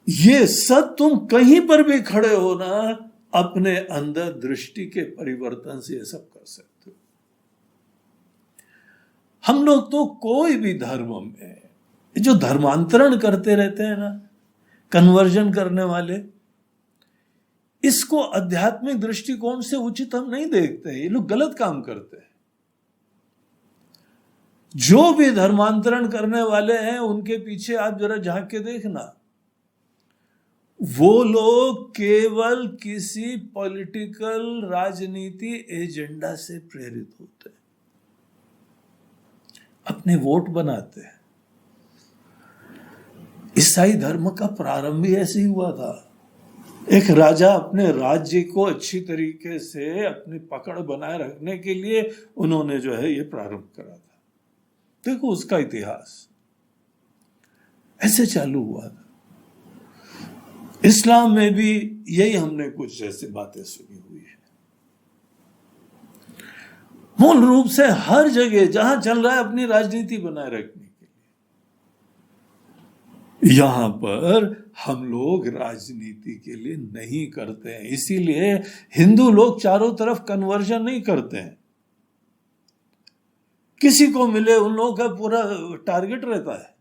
ये सब तुम कहीं पर भी खड़े हो ना, अपने अंदर दृष्टि के परिवर्तन से ये सब कर सकते हो। हम लोग तो कोई भी धर्म में जो धर्मांतरण करते रहते हैं ना, कन्वर्जन करने वाले, इसको आध्यात्मिक दृष्टिकोण से उचित हम नहीं देखते हैं। ये लोग गलत काम करते हैं। जो भी धर्मांतरण करने वाले हैं उनके पीछे आप जरा झांक के देखना, वो लोग केवल किसी पॉलिटिकल राजनीति एजेंडा से प्रेरित होते हैं, अपने वोट बनाते हैं। ईसाई धर्म का प्रारंभ भी ऐसे ही हुआ था। एक राजा अपने राज्य को अच्छी तरीके से अपनी पकड़ बनाए रखने के लिए उन्होंने जो है ये प्रारंभ करा था। देखो उसका इतिहास ऐसे चालू हुआ था। इस्लाम में भी यही हमने कुछ जैसे बातें सुनी हुई है। मूल रूप से हर जगह जहां चल रहा है अपनी राजनीति बनाए रखने के लिए, यहां पर हम लोग राजनीति के लिए नहीं करते हैं। इसीलिए हिंदू लोग चारों तरफ कन्वर्जन नहीं करते हैं। किसी को मिले उन लोगों का पूरा टारगेट रहता है।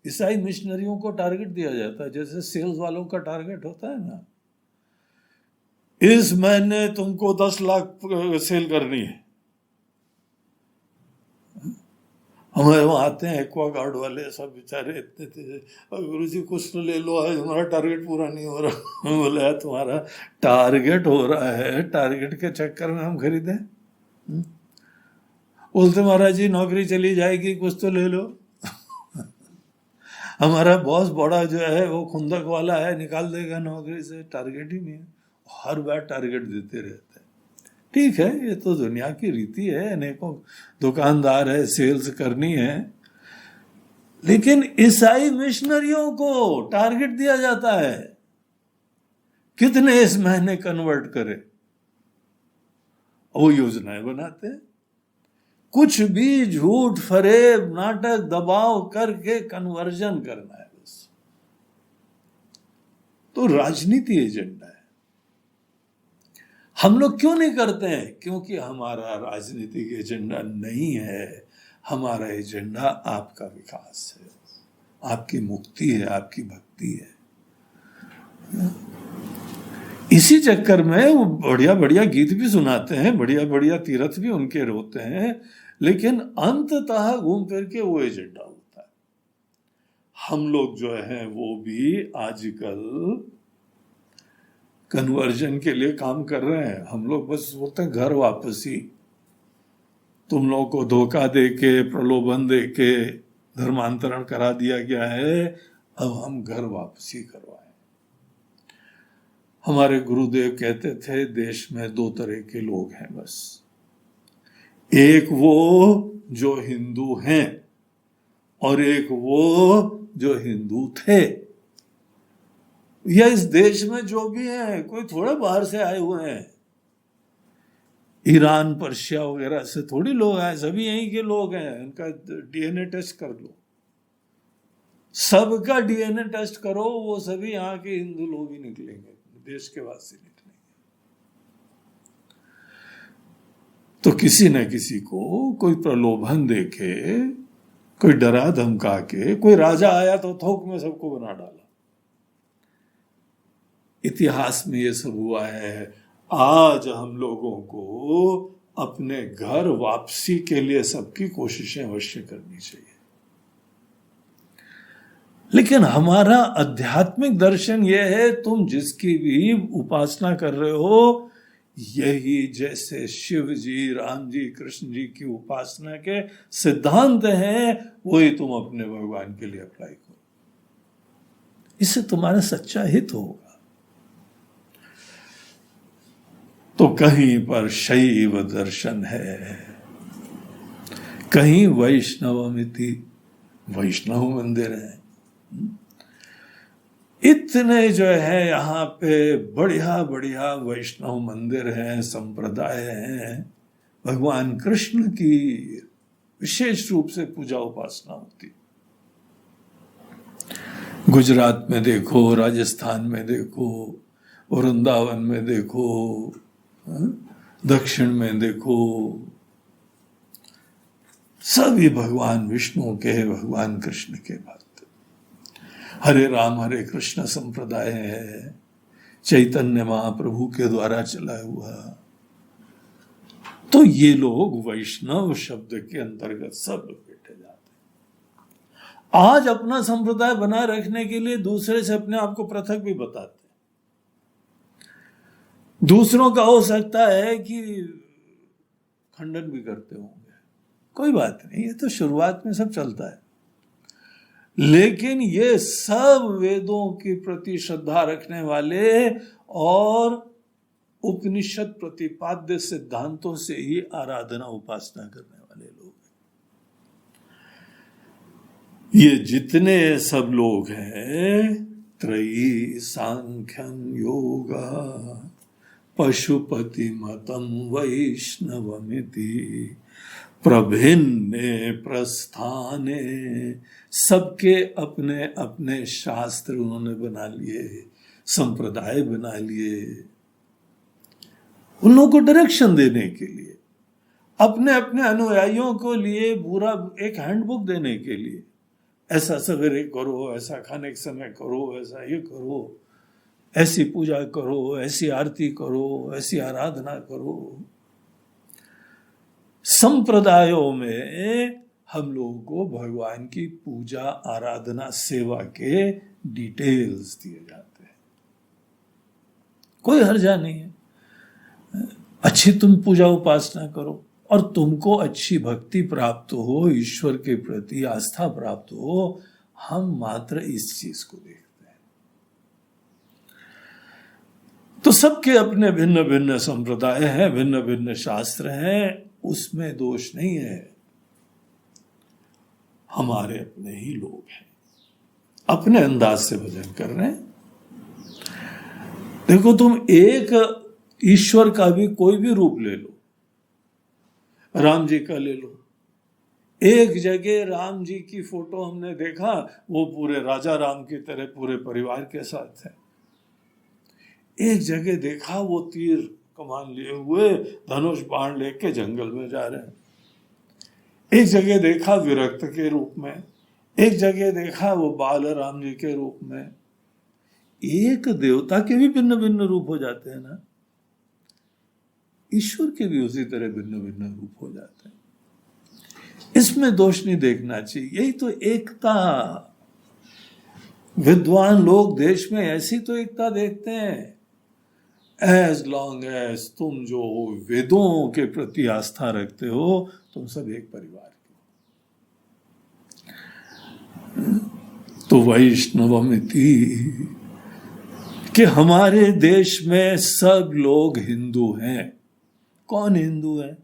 ईसाई मिशनरियों को टारगेट दिया जाता है, जैसे सेल्स वालों का टारगेट होता है ना, इस महीने तुमको 10 लाख सेल करनी है। हमारे वहां आते हैं एक्वा गार्ड वाले, सब बेचारे इतने थे, गुरु जी कुछ तो ले लो, आज हमारा टारगेट पूरा नहीं हो रहा। बोला तुम्हारा टारगेट हो रहा है, टारगेट के चक्कर में हम खरीदें? बोलते महाराज जी नौकरी चली जाएगी, कुछ तो ले लो। हमारा बॉस बड़ा जो है वो खुंदक वाला है, निकाल देगा नौकरी से, टारगेट ही नहीं है। हर बार टारगेट देते रहते हैं। ठीक है, ये तो दुनिया की रीति है, अनेकों दुकानदार है, सेल्स करनी है। लेकिन ईसाई मिशनरियों को टारगेट दिया जाता है, कितने इस महीने कन्वर्ट करे, वो योजनाएं बनाते हैं। कुछ भी झूठ फरेब नाटक दबाव करके कन्वर्जन करना है बस। तो राजनीति एजेंडा है। हम लोग क्यों नहीं करते हैं? क्योंकि हमारा राजनीतिक एजेंडा नहीं है। हमारा एजेंडा आपका विकास है, आपकी मुक्ति है, आपकी भक्ति है। इसी चक्कर में वो बढ़िया बढ़िया गीत भी सुनाते हैं, बढ़िया बढ़िया तीर्थ भी उनके होते हैं, लेकिन अंततः घूम फिर के वो एजेंडा होता है। हम लोग जो है वो भी आजकल कन्वर्जन के लिए काम कर रहे हैं। हम लोग बस बोलते हैं घर वापसी। तुम लोगों को धोखा दे के, प्रलोभन दे के धर्मांतरण करा दिया गया है, अब हम घर वापसी करवाएं। हमारे गुरुदेव कहते थे देश में 2 तरह के लोग हैं बस। एक वो जो हिंदू हैं और एक वो जो हिंदू थे। या इस देश में जो भी है, कोई थोड़ा बाहर से आए हुए हैं, ईरान पर्शिया वगैरह से थोड़ी लोग आए, सभी यहीं के लोग हैं। उनका डीएनए टेस्ट कर लो, सबका डीएनए टेस्ट करो, वो सभी यहाँ के हिंदू लोग ही निकलेंगे, देश के वासी निकलेंगे। तो किसी न किसी को कोई प्रलोभन देके, कोई डरा धमका के, कोई राजा आया तो थोक में सबको बना डाला। इतिहास में ये सब हुआ है। आज हम लोगों को अपने घर वापसी के लिए सबकी कोशिशें अवश्य करनी चाहिए। लेकिन हमारा आध्यात्मिक दर्शन यह है, तुम जिसकी भी उपासना कर रहे हो, यही जैसे शिव जी, राम जी, कृष्ण जी की उपासना के सिद्धांत हैं, वही तुम अपने भगवान के लिए अप्लाई करो। इससे तुम्हारा सच्चा हित होगा। तो कहीं पर शैव दर्शन है, कहीं वैष्णवमिति, वैष्णव मंदिर है। इतने जो है यहाँ पे बढ़िया बढ़िया वैष्णव मंदिर हैं, संप्रदाय हैं। भगवान कृष्ण की विशेष रूप से पूजा उपासना होती। गुजरात में देखो, राजस्थान में देखो, वृंदावन में देखो, दक्षिण में देखो, सभी भगवान विष्णु के, भगवान कृष्ण के भक्त। हरे राम हरे कृष्ण संप्रदाय है, चैतन्य महाप्रभु के द्वारा चला हुआ। तो ये लोग वैष्णव शब्द के अंतर्गत सब बैठे जाते हैं। आज अपना संप्रदाय बनाए रखने के लिए दूसरे से अपने आप को पृथक भी बताते हैं। दूसरों का हो सकता है कि खंडन भी करते होंगे, कोई बात नहीं, ये तो शुरुआत में सब चलता है। लेकिन ये सब वेदों के प्रति श्रद्धा रखने वाले और उपनिषद प्रतिपाद्य सिद्धांतों से ही आराधना उपासना करने वाले लोग हैं। ये जितने सब लोग हैं, त्रयी सांख्यम योगा पशुपति मतम वैष्णवमिति प्रभिन्ने प्रस्थाने, सबके अपने अपने शास्त्र उन्होंने बना लिए, संप्रदाय बना लिए, उन लोगों को डायरेक्शन देने के लिए, अपने अपने अनुयायियों को लिए पूरा एक हैंडबुक देने के लिए, ऐसा सवेरे करो, ऐसा खाने के समय करो, ऐसा ये करो, ऐसी पूजा करो, ऐसी आरती करो, ऐसी आराधना करो। संप्रदायों में हम लोगों को भगवान की पूजा, आराधना, सेवा के डिटेल्स दिए जाते हैं। कोई हर्जा नहीं है, अच्छी तुम पूजा उपासना करो और तुमको अच्छी भक्ति प्राप्त हो, ईश्वर के प्रति आस्था प्राप्त हो। हम मात्र इस चीज को देखते हैं। तो सबके अपने भिन्न भिन्न संप्रदाय हैं, भिन्न भिन्न शास्त्र हैं, उसमें दोष नहीं है। हमारे अपने ही लोग हैं, अपने अंदाज से भजन कर रहे हैं। देखो, तुम एक ईश्वर का भी कोई भी रूप ले लो, राम जी का ले लो। एक जगह राम जी की फोटो हमने देखा, वो पूरे राजा राम की तरह पूरे परिवार के साथ है। एक जगह देखा वो तीर कमान लिए हुए, धनुष बाण लेके जंगल में जा रहे हैं। एक जगह देखा विरक्त के रूप में, एक जगह देखा वो बाल राम जी के रूप में। एक देवता के भी भिन्न भिन्न रूप हो जाते हैं ना, ईश्वर के भी उसी तरह भिन्न भिन्न रूप हो जाते हैं। इसमें दोष नहीं देखना चाहिए, यही तो एकता। विद्वान लोग देश में ऐसी तो एकता देखते हैं। एज लॉन्ग एज तुम जो वेदों के प्रति आस्था रखते हो, तुम सब एक परिवार के। तो वैष्णवमिति कि हमारे देश में सब लोग हिंदू हैं। कौन हिंदू है?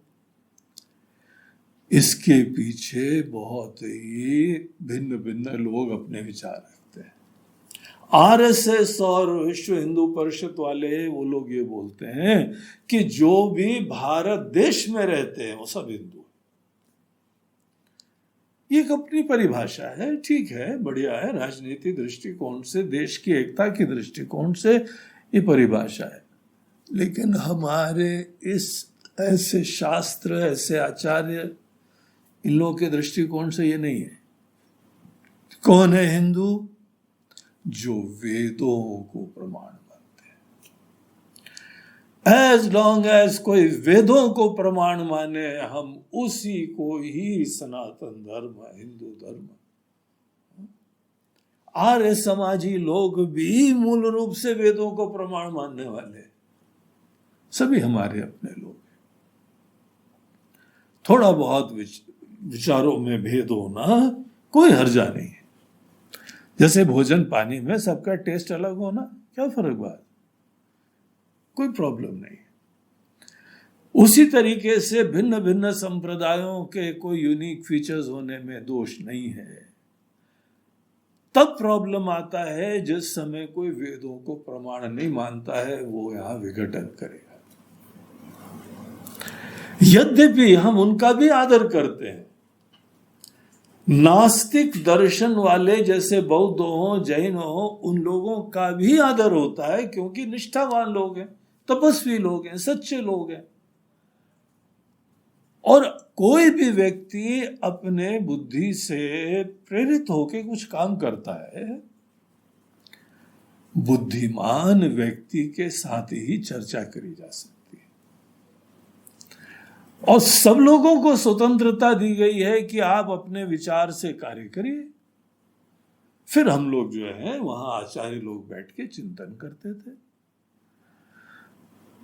इसके पीछे बहुत ही भिन्न भिन्न लोग अपने विचार रखते हैं। आरएसएस और विश्व हिंदू परिषद वाले वो लोग ये बोलते हैं कि जो भी भारत देश में रहते हैं वो सब हिंदू हैं। ये एक अपनी परिभाषा है, ठीक है, बढ़िया है, राजनीति दृष्टिकोण से, देश की एकता की दृष्टिकोण से ये परिभाषा है। लेकिन हमारे इस ऐसे शास्त्र, ऐसे आचार्य, इन लोगों के दृष्टिकोण से ये नहीं है। कौन है हिंदू? जो वेदों को प्रमाण मानते हैं। एज लॉन्ग एज कोई वेदों को प्रमाण माने, हम उसी को ही सनातन धर्म, हिंदू धर्म। आर्य समाजी लोग भी मूल रूप से वेदों को प्रमाण मानने वाले, सभी हमारे अपने लोग हैं। थोड़ा बहुत विचारों में भेद होना कोई हर्जा नहीं है। जैसे भोजन पानी में सबका टेस्ट अलग होना, क्या फर्क बात, कोई प्रॉब्लम नहीं। उसी तरीके से भिन्न भिन्न संप्रदायों के कोई यूनिक फीचर्स होने में दोष नहीं है। तब प्रॉब्लम आता है जिस समय कोई वेदों को प्रमाण नहीं मानता है, वो यहां विघटन करेगा। यद्यपि हम उनका भी आदर करते हैं, नास्तिक दर्शन वाले जैसे बौद्ध हो, जैन हो, उन लोगों का भी आदर होता है, क्योंकि निष्ठावान लोग हैं, तपस्वी लोग हैं, सच्चे लोग हैं। और कोई भी व्यक्ति अपने बुद्धि से प्रेरित होकर कुछ काम करता है, बुद्धिमान व्यक्ति के साथ ही चर्चा करी जा सकती है। और सब लोगों को स्वतंत्रता दी गई है कि आप अपने विचार से कार्य करिए। फिर हम लोग जो है वहां आचार्य लोग बैठ के चिंतन करते थे।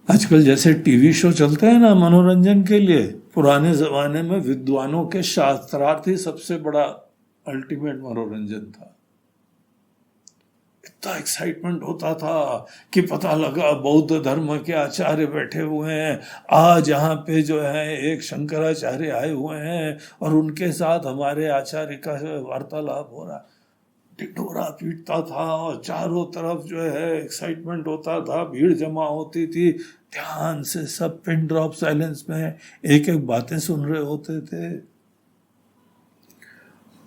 आजकल जैसे टीवी शो चलते हैं ना मनोरंजन के लिए, पुराने जमाने में विद्वानों के शास्त्रार्थ ही सबसे बड़ा अल्टीमेट मनोरंजन था। इतना एक्साइटमेंट होता था कि पता लगा बौद्ध धर्म के आचार्य बैठे हुए हैं, आज यहाँ पे जो है एक शंकराचार्य आए हुए हैं और उनके साथ हमारे आचार्य का वार्तालाप हो रहा। टिटोरा पीटता था और चारों तरफ जो है एक्साइटमेंट होता था, भीड़ जमा होती थी, ध्यान से सब पिन ड्रॉप साइलेंस में एक एक बातें सुन रहे होते थे।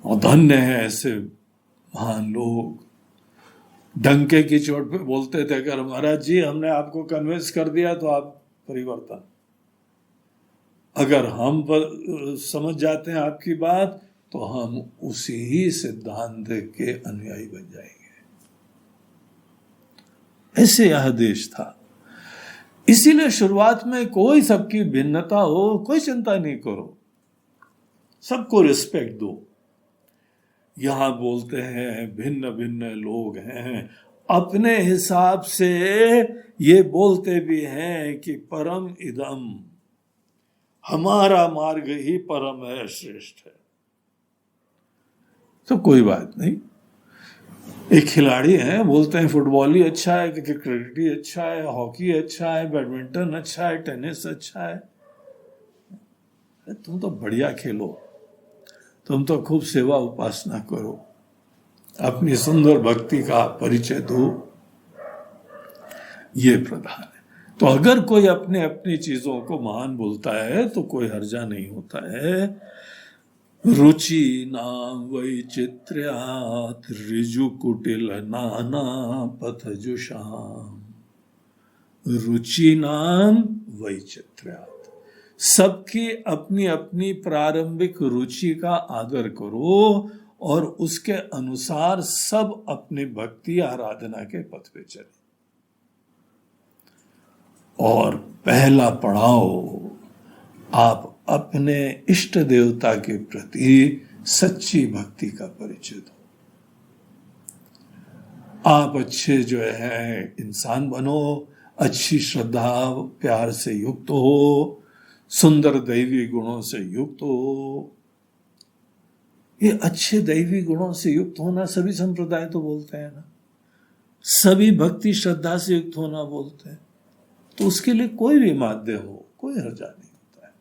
और धन्य है ऐसे महान लोग, डंके की चोट पे बोलते थे अगर महाराज जी हमने आपको कन्विंस कर दिया तो आप परिवर्तन, अगर हम समझ जाते हैं आपकी बात तो हम उसी ही सिद्धांत के अनुयायी बन जाएंगे। ऐसे यह देश था। इसीलिए शुरुआत में कोई सबकी भिन्नता हो कोई चिंता नहीं करो, सबको रिस्पेक्ट दो। यहां बोलते हैं भिन्न भिन्न लोग हैं, अपने हिसाब से ये बोलते भी हैं कि परम इदम, हमारा मार्ग ही परम है, श्रेष्ठ है। तो कोई बात नहीं, एक खिलाड़ी है बोलते हैं फुटबॉल ही अच्छा है, क्रिकेट ही अच्छा है, हॉकी अच्छा है, बैडमिंटन अच्छा है, टेनिस अच्छा है। तुम तो बढ़िया खेलो, तुम तो खूब सेवा उपासना करो, अपनी सुंदर भक्ति का परिचय दो, ये प्रधान है। तो अगर कोई अपने अपनी चीजों को महान बोलता है तो कोई हर्जा नहीं होता है। रुचि नाम वैचित्र्यात् ऋजु कुटिल नाना पथजुषाम, रुचि नाम वैचित्र्यात्, सबकी अपनी अपनी प्रारंभिक रुचि का आदर करो और उसके अनुसार सब अपनी भक्ति आराधना के पथ पे चले। और पहला पड़ाव, आप अपने इष्ट देवता के प्रति सच्ची भक्ति का परिचय दो। आप अच्छे जो है इंसान बनो, अच्छी श्रद्धा प्यार से युक्त हो, सुंदर दैवी गुणों से युक्त हो। ये अच्छे दैवी गुणों से युक्त होना सभी संप्रदाय तो बोलते हैं ना, सभी भक्ति श्रद्धा से युक्त होना बोलते हैं। तो उसके लिए कोई भी माध्य हो, कोई हर्जा नहीं होता है।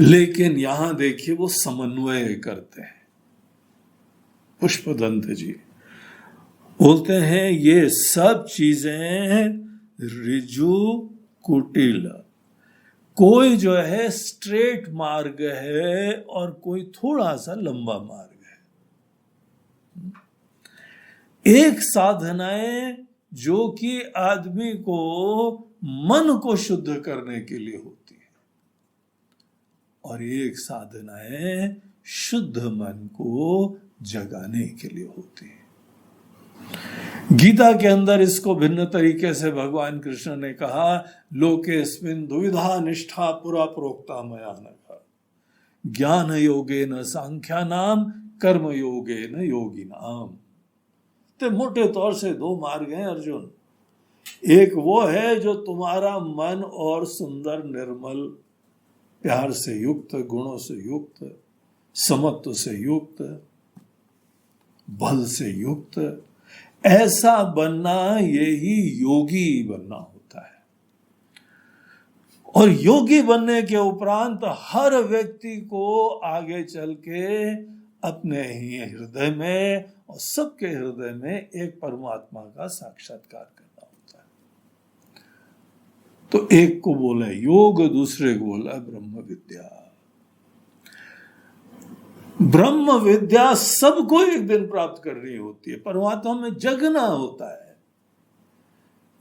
लेकिन यहां देखिए वो समन्वय करते हैं। पुष्पदंत जी बोलते हैं ये सब चीजें ऋजु कुटिल, कोई जो है स्ट्रेट मार्ग है और कोई थोड़ा सा लंबा मार्ग है। एक साधनाएं जो कि आदमी को मन को शुद्ध करने के लिए होती है और एक साधनाएं शुद्ध मन को जगाने के लिए होती है। गीता के अंदर इसको भिन्न तरीके से भगवान कृष्ण ने कहा, लोकेस्मिन् द्विधा निष्ठा पुरा प्रोक्ता मया नघ, ज्ञान योगेन सांख्यानाम कर्म योगेन योगिनाम। तो मोटे तौर से दो मार्ग हैं अर्जुन। एक वो है जो तुम्हारा मन और सुंदर निर्मल प्यार से युक्त, गुणों से युक्त, समत्व से युक्त, बल से युक्त, ऐसा बनना यही योगी बनना होता है। और योगी बनने के उपरांत हर व्यक्ति को आगे चल के अपने ही हृदय में और सबके हृदय में एक परमात्मा का साक्षात्कार करना होता है। तो एक को बोला योग, दूसरे को बोला ब्रह्म विद्या। ब्रह्म विद्या सबको एक दिन प्राप्त करनी होती है, परमात्मा में जगना होता है,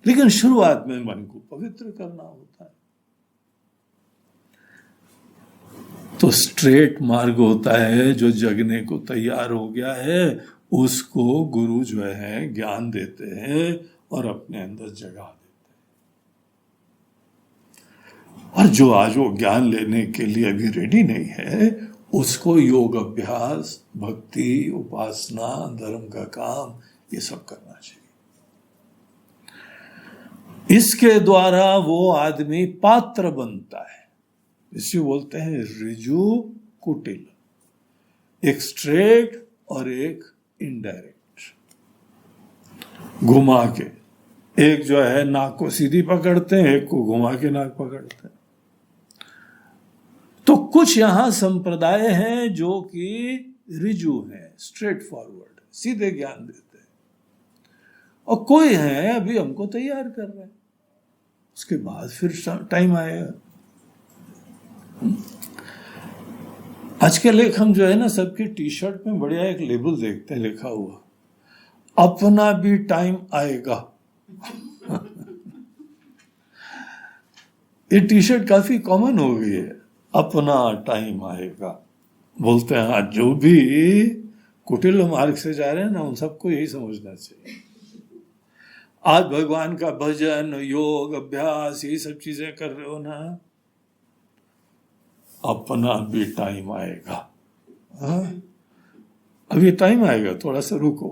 लेकिन शुरुआत में मन को पवित्र करना होता है। तो स्ट्रेट मार्ग होता है, जो जगने को तैयार हो गया है उसको गुरु जो है ज्ञान देते हैं और अपने अंदर जगा देते हैं। और जो आज वो ज्ञान लेने के लिए अभी रेडी नहीं है, उसको योग अभ्यास, भक्ति, उपासना, धर्म का काम, ये सब करना चाहिए। इसके द्वारा वो आदमी पात्र बनता है। इसे बोलते हैं ऋजु कुटिल, एक स्ट्रेट और एक इनडायरेक्ट, घुमा के। एक जो है नाक को सीधी पकड़ते हैं, एक को घुमा के नाक पकड़ते हैं। तो कुछ यहां संप्रदाय हैं जो कि ऋजु हैं, स्ट्रेट फॉरवर्ड, सीधे ज्ञान देते हैं, और कोई है अभी हमको तैयार कर रहे हैं, उसके बाद फिर टाइम आएगा। आजकल एक हम जो है ना सबकी टी शर्ट में बढ़िया एक लेबल देखते हैं लिखा हुआ, अपना भी टाइम आएगा। ये टी शर्ट काफी कॉमन हो गई है, अपना टाइम आएगा। बोलते हैं आज जो भी कुटिल मार्ग से जा रहे हैं ना, उन सबको यही समझना चाहिए। आज भगवान का भजन, योग, अभ्यास, यही सब चीजें कर रहे हो ना, अपना भी टाइम आएगा। अभी टाइम आएगा, थोड़ा सा रुको।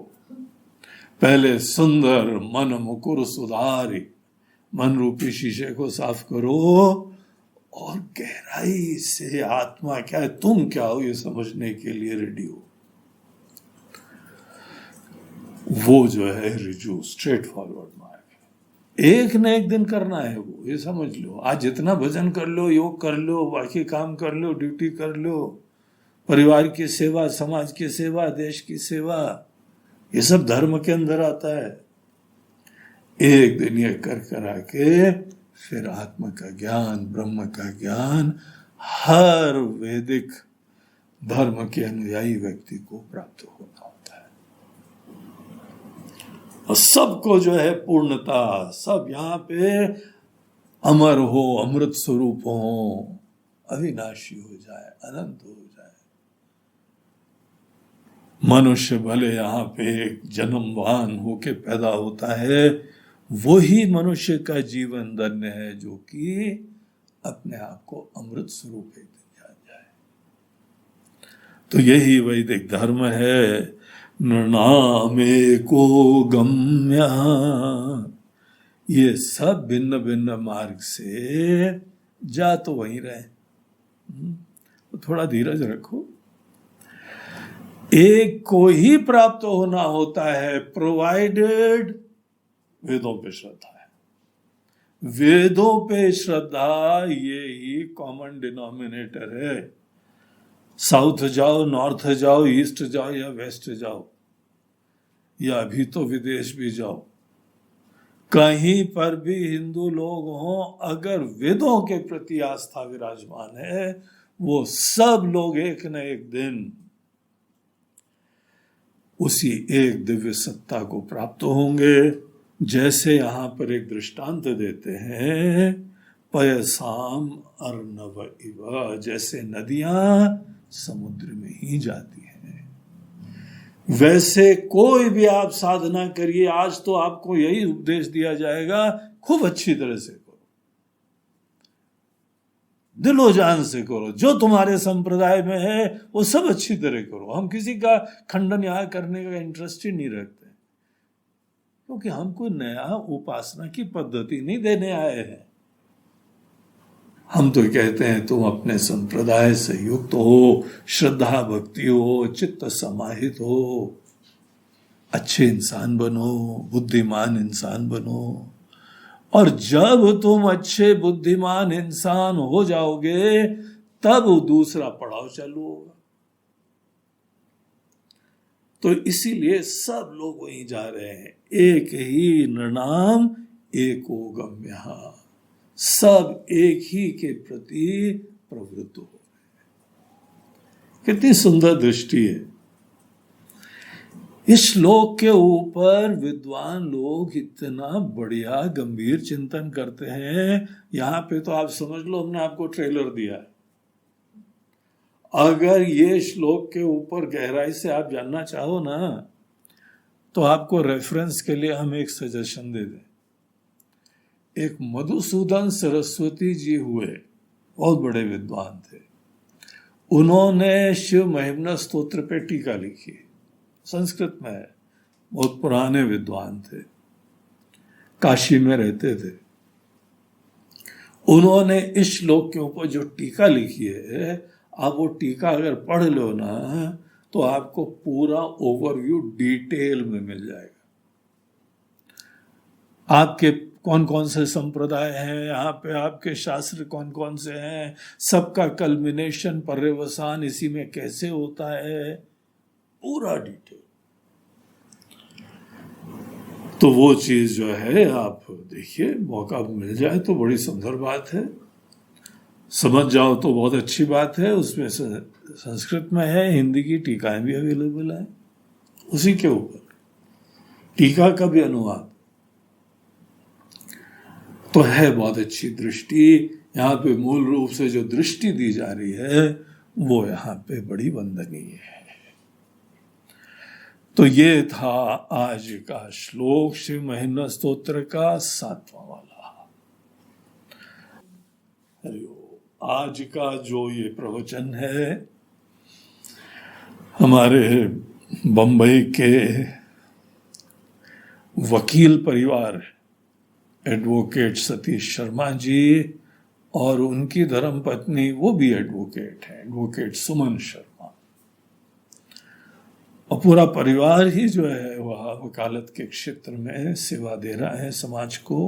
पहले सुंदर मन मुकुर सुधारी, मन रूपी शीशे को साफ करो और गहराई से आत्मा क्या है, तुम क्या हो, ये समझने के लिए रेडी हो। वो जो है रिजु, स्ट्रेट फॉरवर्ड मार्ग, एक न एक दिन करना है वो, ये समझ लो। आज जितना भजन कर लो, योग कर लो, बाकी काम कर लो, ड्यूटी कर लो, परिवार की सेवा, समाज की सेवा, देश की सेवा, ये सब धर्म के अंदर आता है। एक दिन ये कर करा के फिर आत्मा का ज्ञान, ब्रह्म का ज्ञान हर वैदिक धर्म के अनुयायी व्यक्ति को प्राप्त होना होता है। और सबको जो है पूर्णता, सब यहाँ पे अमर हो, अमृत स्वरूप हो, अविनाशी हो जाए, अनंत हो जाए। मनुष्य भले यहाँ पे जन्मवान होके पैदा होता है, वही मनुष्य का जीवन धन्य है जो कि अपने आप को अमृत स्वरूप एक दिन जान जाए। तो यही वैदिक धर्म है। नृणामे को गम्य, ये सब भिन्न भिन्न मार्ग से जा तो वहीं रहे, तो थोड़ा धीरज रखो। एक को ही प्राप्त होना होता है, प्रोवाइडेड वेदों पे श्रद्धा है। वेदों पे श्रद्धा ये ही कॉमन डिनोमिनेटर है। साउथ जाओ, नॉर्थ जाओ, ईस्ट जाओ या वेस्ट जाओ, या अभी तो विदेश भी जाओ, कहीं पर भी हिंदू लोग हों, अगर वेदों के प्रति आस्था विराजमान है, वो सब लोग एक न एक दिन उसी एक दिव्य सत्ता को प्राप्त होंगे। जैसे यहां पर एक दृष्टांत देते हैं, पयसाम अर्णव इव, जैसे नदियां समुद्र में ही जाती हैं, वैसे कोई भी आप साधना करिए। आज तो आपको यही उपदेश दिया जाएगा, खूब अच्छी तरह से करो, दिलो जान से करो, जो तुम्हारे संप्रदाय में है वो सब अच्छी तरह करो। हम किसी का खंडन यहाँ करने का इंटरेस्ट ही नहीं रखते, क्योंकि हम कोई नया उपासना की पद्धति नहीं देने आए हैं। हम तो कहते हैं तुम अपने संप्रदाय से युक्त हो, श्रद्धा भक्ति हो, चित्त समाहित हो, अच्छे इंसान बनो, बुद्धिमान इंसान बनो। और जब तुम अच्छे बुद्धिमान इंसान हो जाओगे, तब दूसरा पड़ाव चालू होगा। तो इसीलिए सब लोग वहीं जा रहे हैं, एक ही नृणाम एको गम्यः, सब एक ही के प्रति प्रवृत्त हो रहे हैं। कितनी सुंदर दृष्टि है। इस श्लोक के ऊपर विद्वान लोग इतना बढ़िया गंभीर चिंतन करते हैं। यहां पे तो आप समझ लो हमने आपको ट्रेलर दिया है। अगर ये श्लोक के ऊपर गहराई से आप जानना चाहो ना, तो आपको रेफरेंस के लिए हम एक सजेशन दे दें। एक मधुसूदन सरस्वती जी हुए, बहुत बड़े विद्वान थे। उन्होंने शिव महिमना स्तोत्र पे टीका लिखी, संस्कृत में है, बहुत पुराने विद्वान थे, काशी में रहते थे। उन्होंने इस श्लोक के ऊपर जो टीका लिखी है, आप वो टीका अगर पढ़ लो ना, तो आपको पूरा ओवरव्यू डिटेल में मिल जाएगा। आपके कौन कौन से संप्रदाय हैं यहाँ पे, आपके शास्त्र कौन कौन से हैं, सबका कल्मिनेशन पर्यवसान इसी में कैसे होता है, पूरा डिटेल। तो वो चीज जो है आप देखिए, मौका मिल जाए तो बड़ी सुंदर बात है। समझ जाओ तो बहुत अच्छी बात है। उसमें संस्कृत में है, हिंदी की टीकाएं भी अवेलेबल है, उसी के ऊपर टीका का भी अनुवाद तो है। बहुत अच्छी दृष्टि यहाँ पे, मूल रूप से जो दृष्टि दी जा रही है वो यहाँ पे बड़ी वंदनीय है। तो ये था आज का श्लोक, शिव महिमना स्तोत्र का 7वां वाला। आज का जो ये प्रवचन है, हमारे बंबई के वकील परिवार एडवोकेट सतीश शर्मा जी और उनकी धर्मपत्नी, वो भी एडवोकेट है, एडवोकेट सुमन शर्मा, और पूरा परिवार ही जो है वह वकालत के क्षेत्र में सेवा दे रहा है समाज को।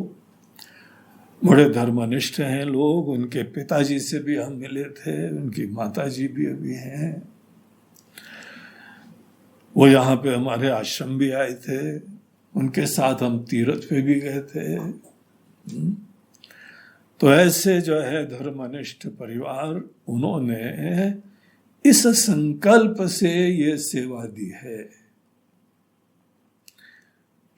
बड़े धर्मनिष्ठ हैं लोग। उनके पिताजी से भी हम मिले थे, उनकी माताजी भी अभी हैं। वो यहाँ पे हमारे आश्रम भी आए थे, उनके साथ हम तीर्थ पे भी गए थे। तो ऐसे जो है धर्मनिष्ठ परिवार, उन्होंने इस संकल्प से ये सेवा दी है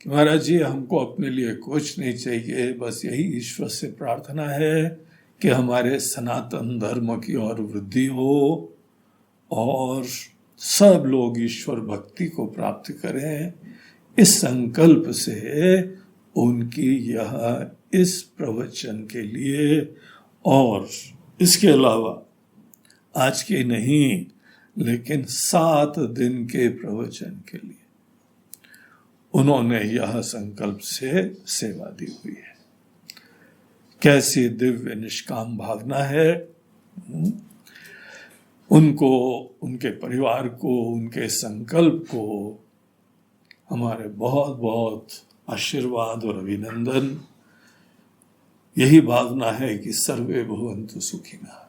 कि महाराज जी हमको अपने लिए कुछ नहीं चाहिए, बस यही ईश्वर से प्रार्थना है कि हमारे सनातन धर्म की और वृद्धि हो और सब लोग ईश्वर भक्ति को प्राप्त करें। इस संकल्प से उनकी यह इस प्रवचन के लिए और इसके अलावा आज के नहीं लेकिन 7 दिन के प्रवचन के लिए उन्होंने यह संकल्प से सेवा दी हुई है। कैसी दिव्य निष्काम भावना है। उनको, उनके परिवार को, उनके संकल्प को हमारे बहुत बहुत आशीर्वाद और अभिनंदन। यही भावना है कि सर्वे भवन्तु सुखिनः,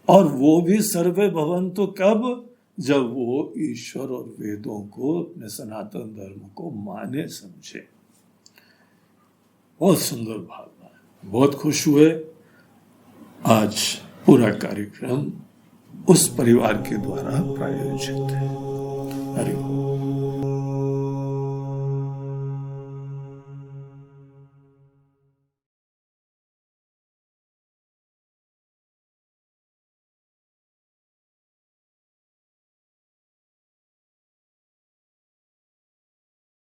और वो भी सर्वे भवन्तु कब, जब वो ईश्वर और वेदों को, अपने सनातन धर्म को माने समझे। बहुत सुंदर भावना है। बहुत खुश हुए। आज पूरा कार्यक्रम उस परिवार के द्वारा प्रायोजित है। हरि ओम।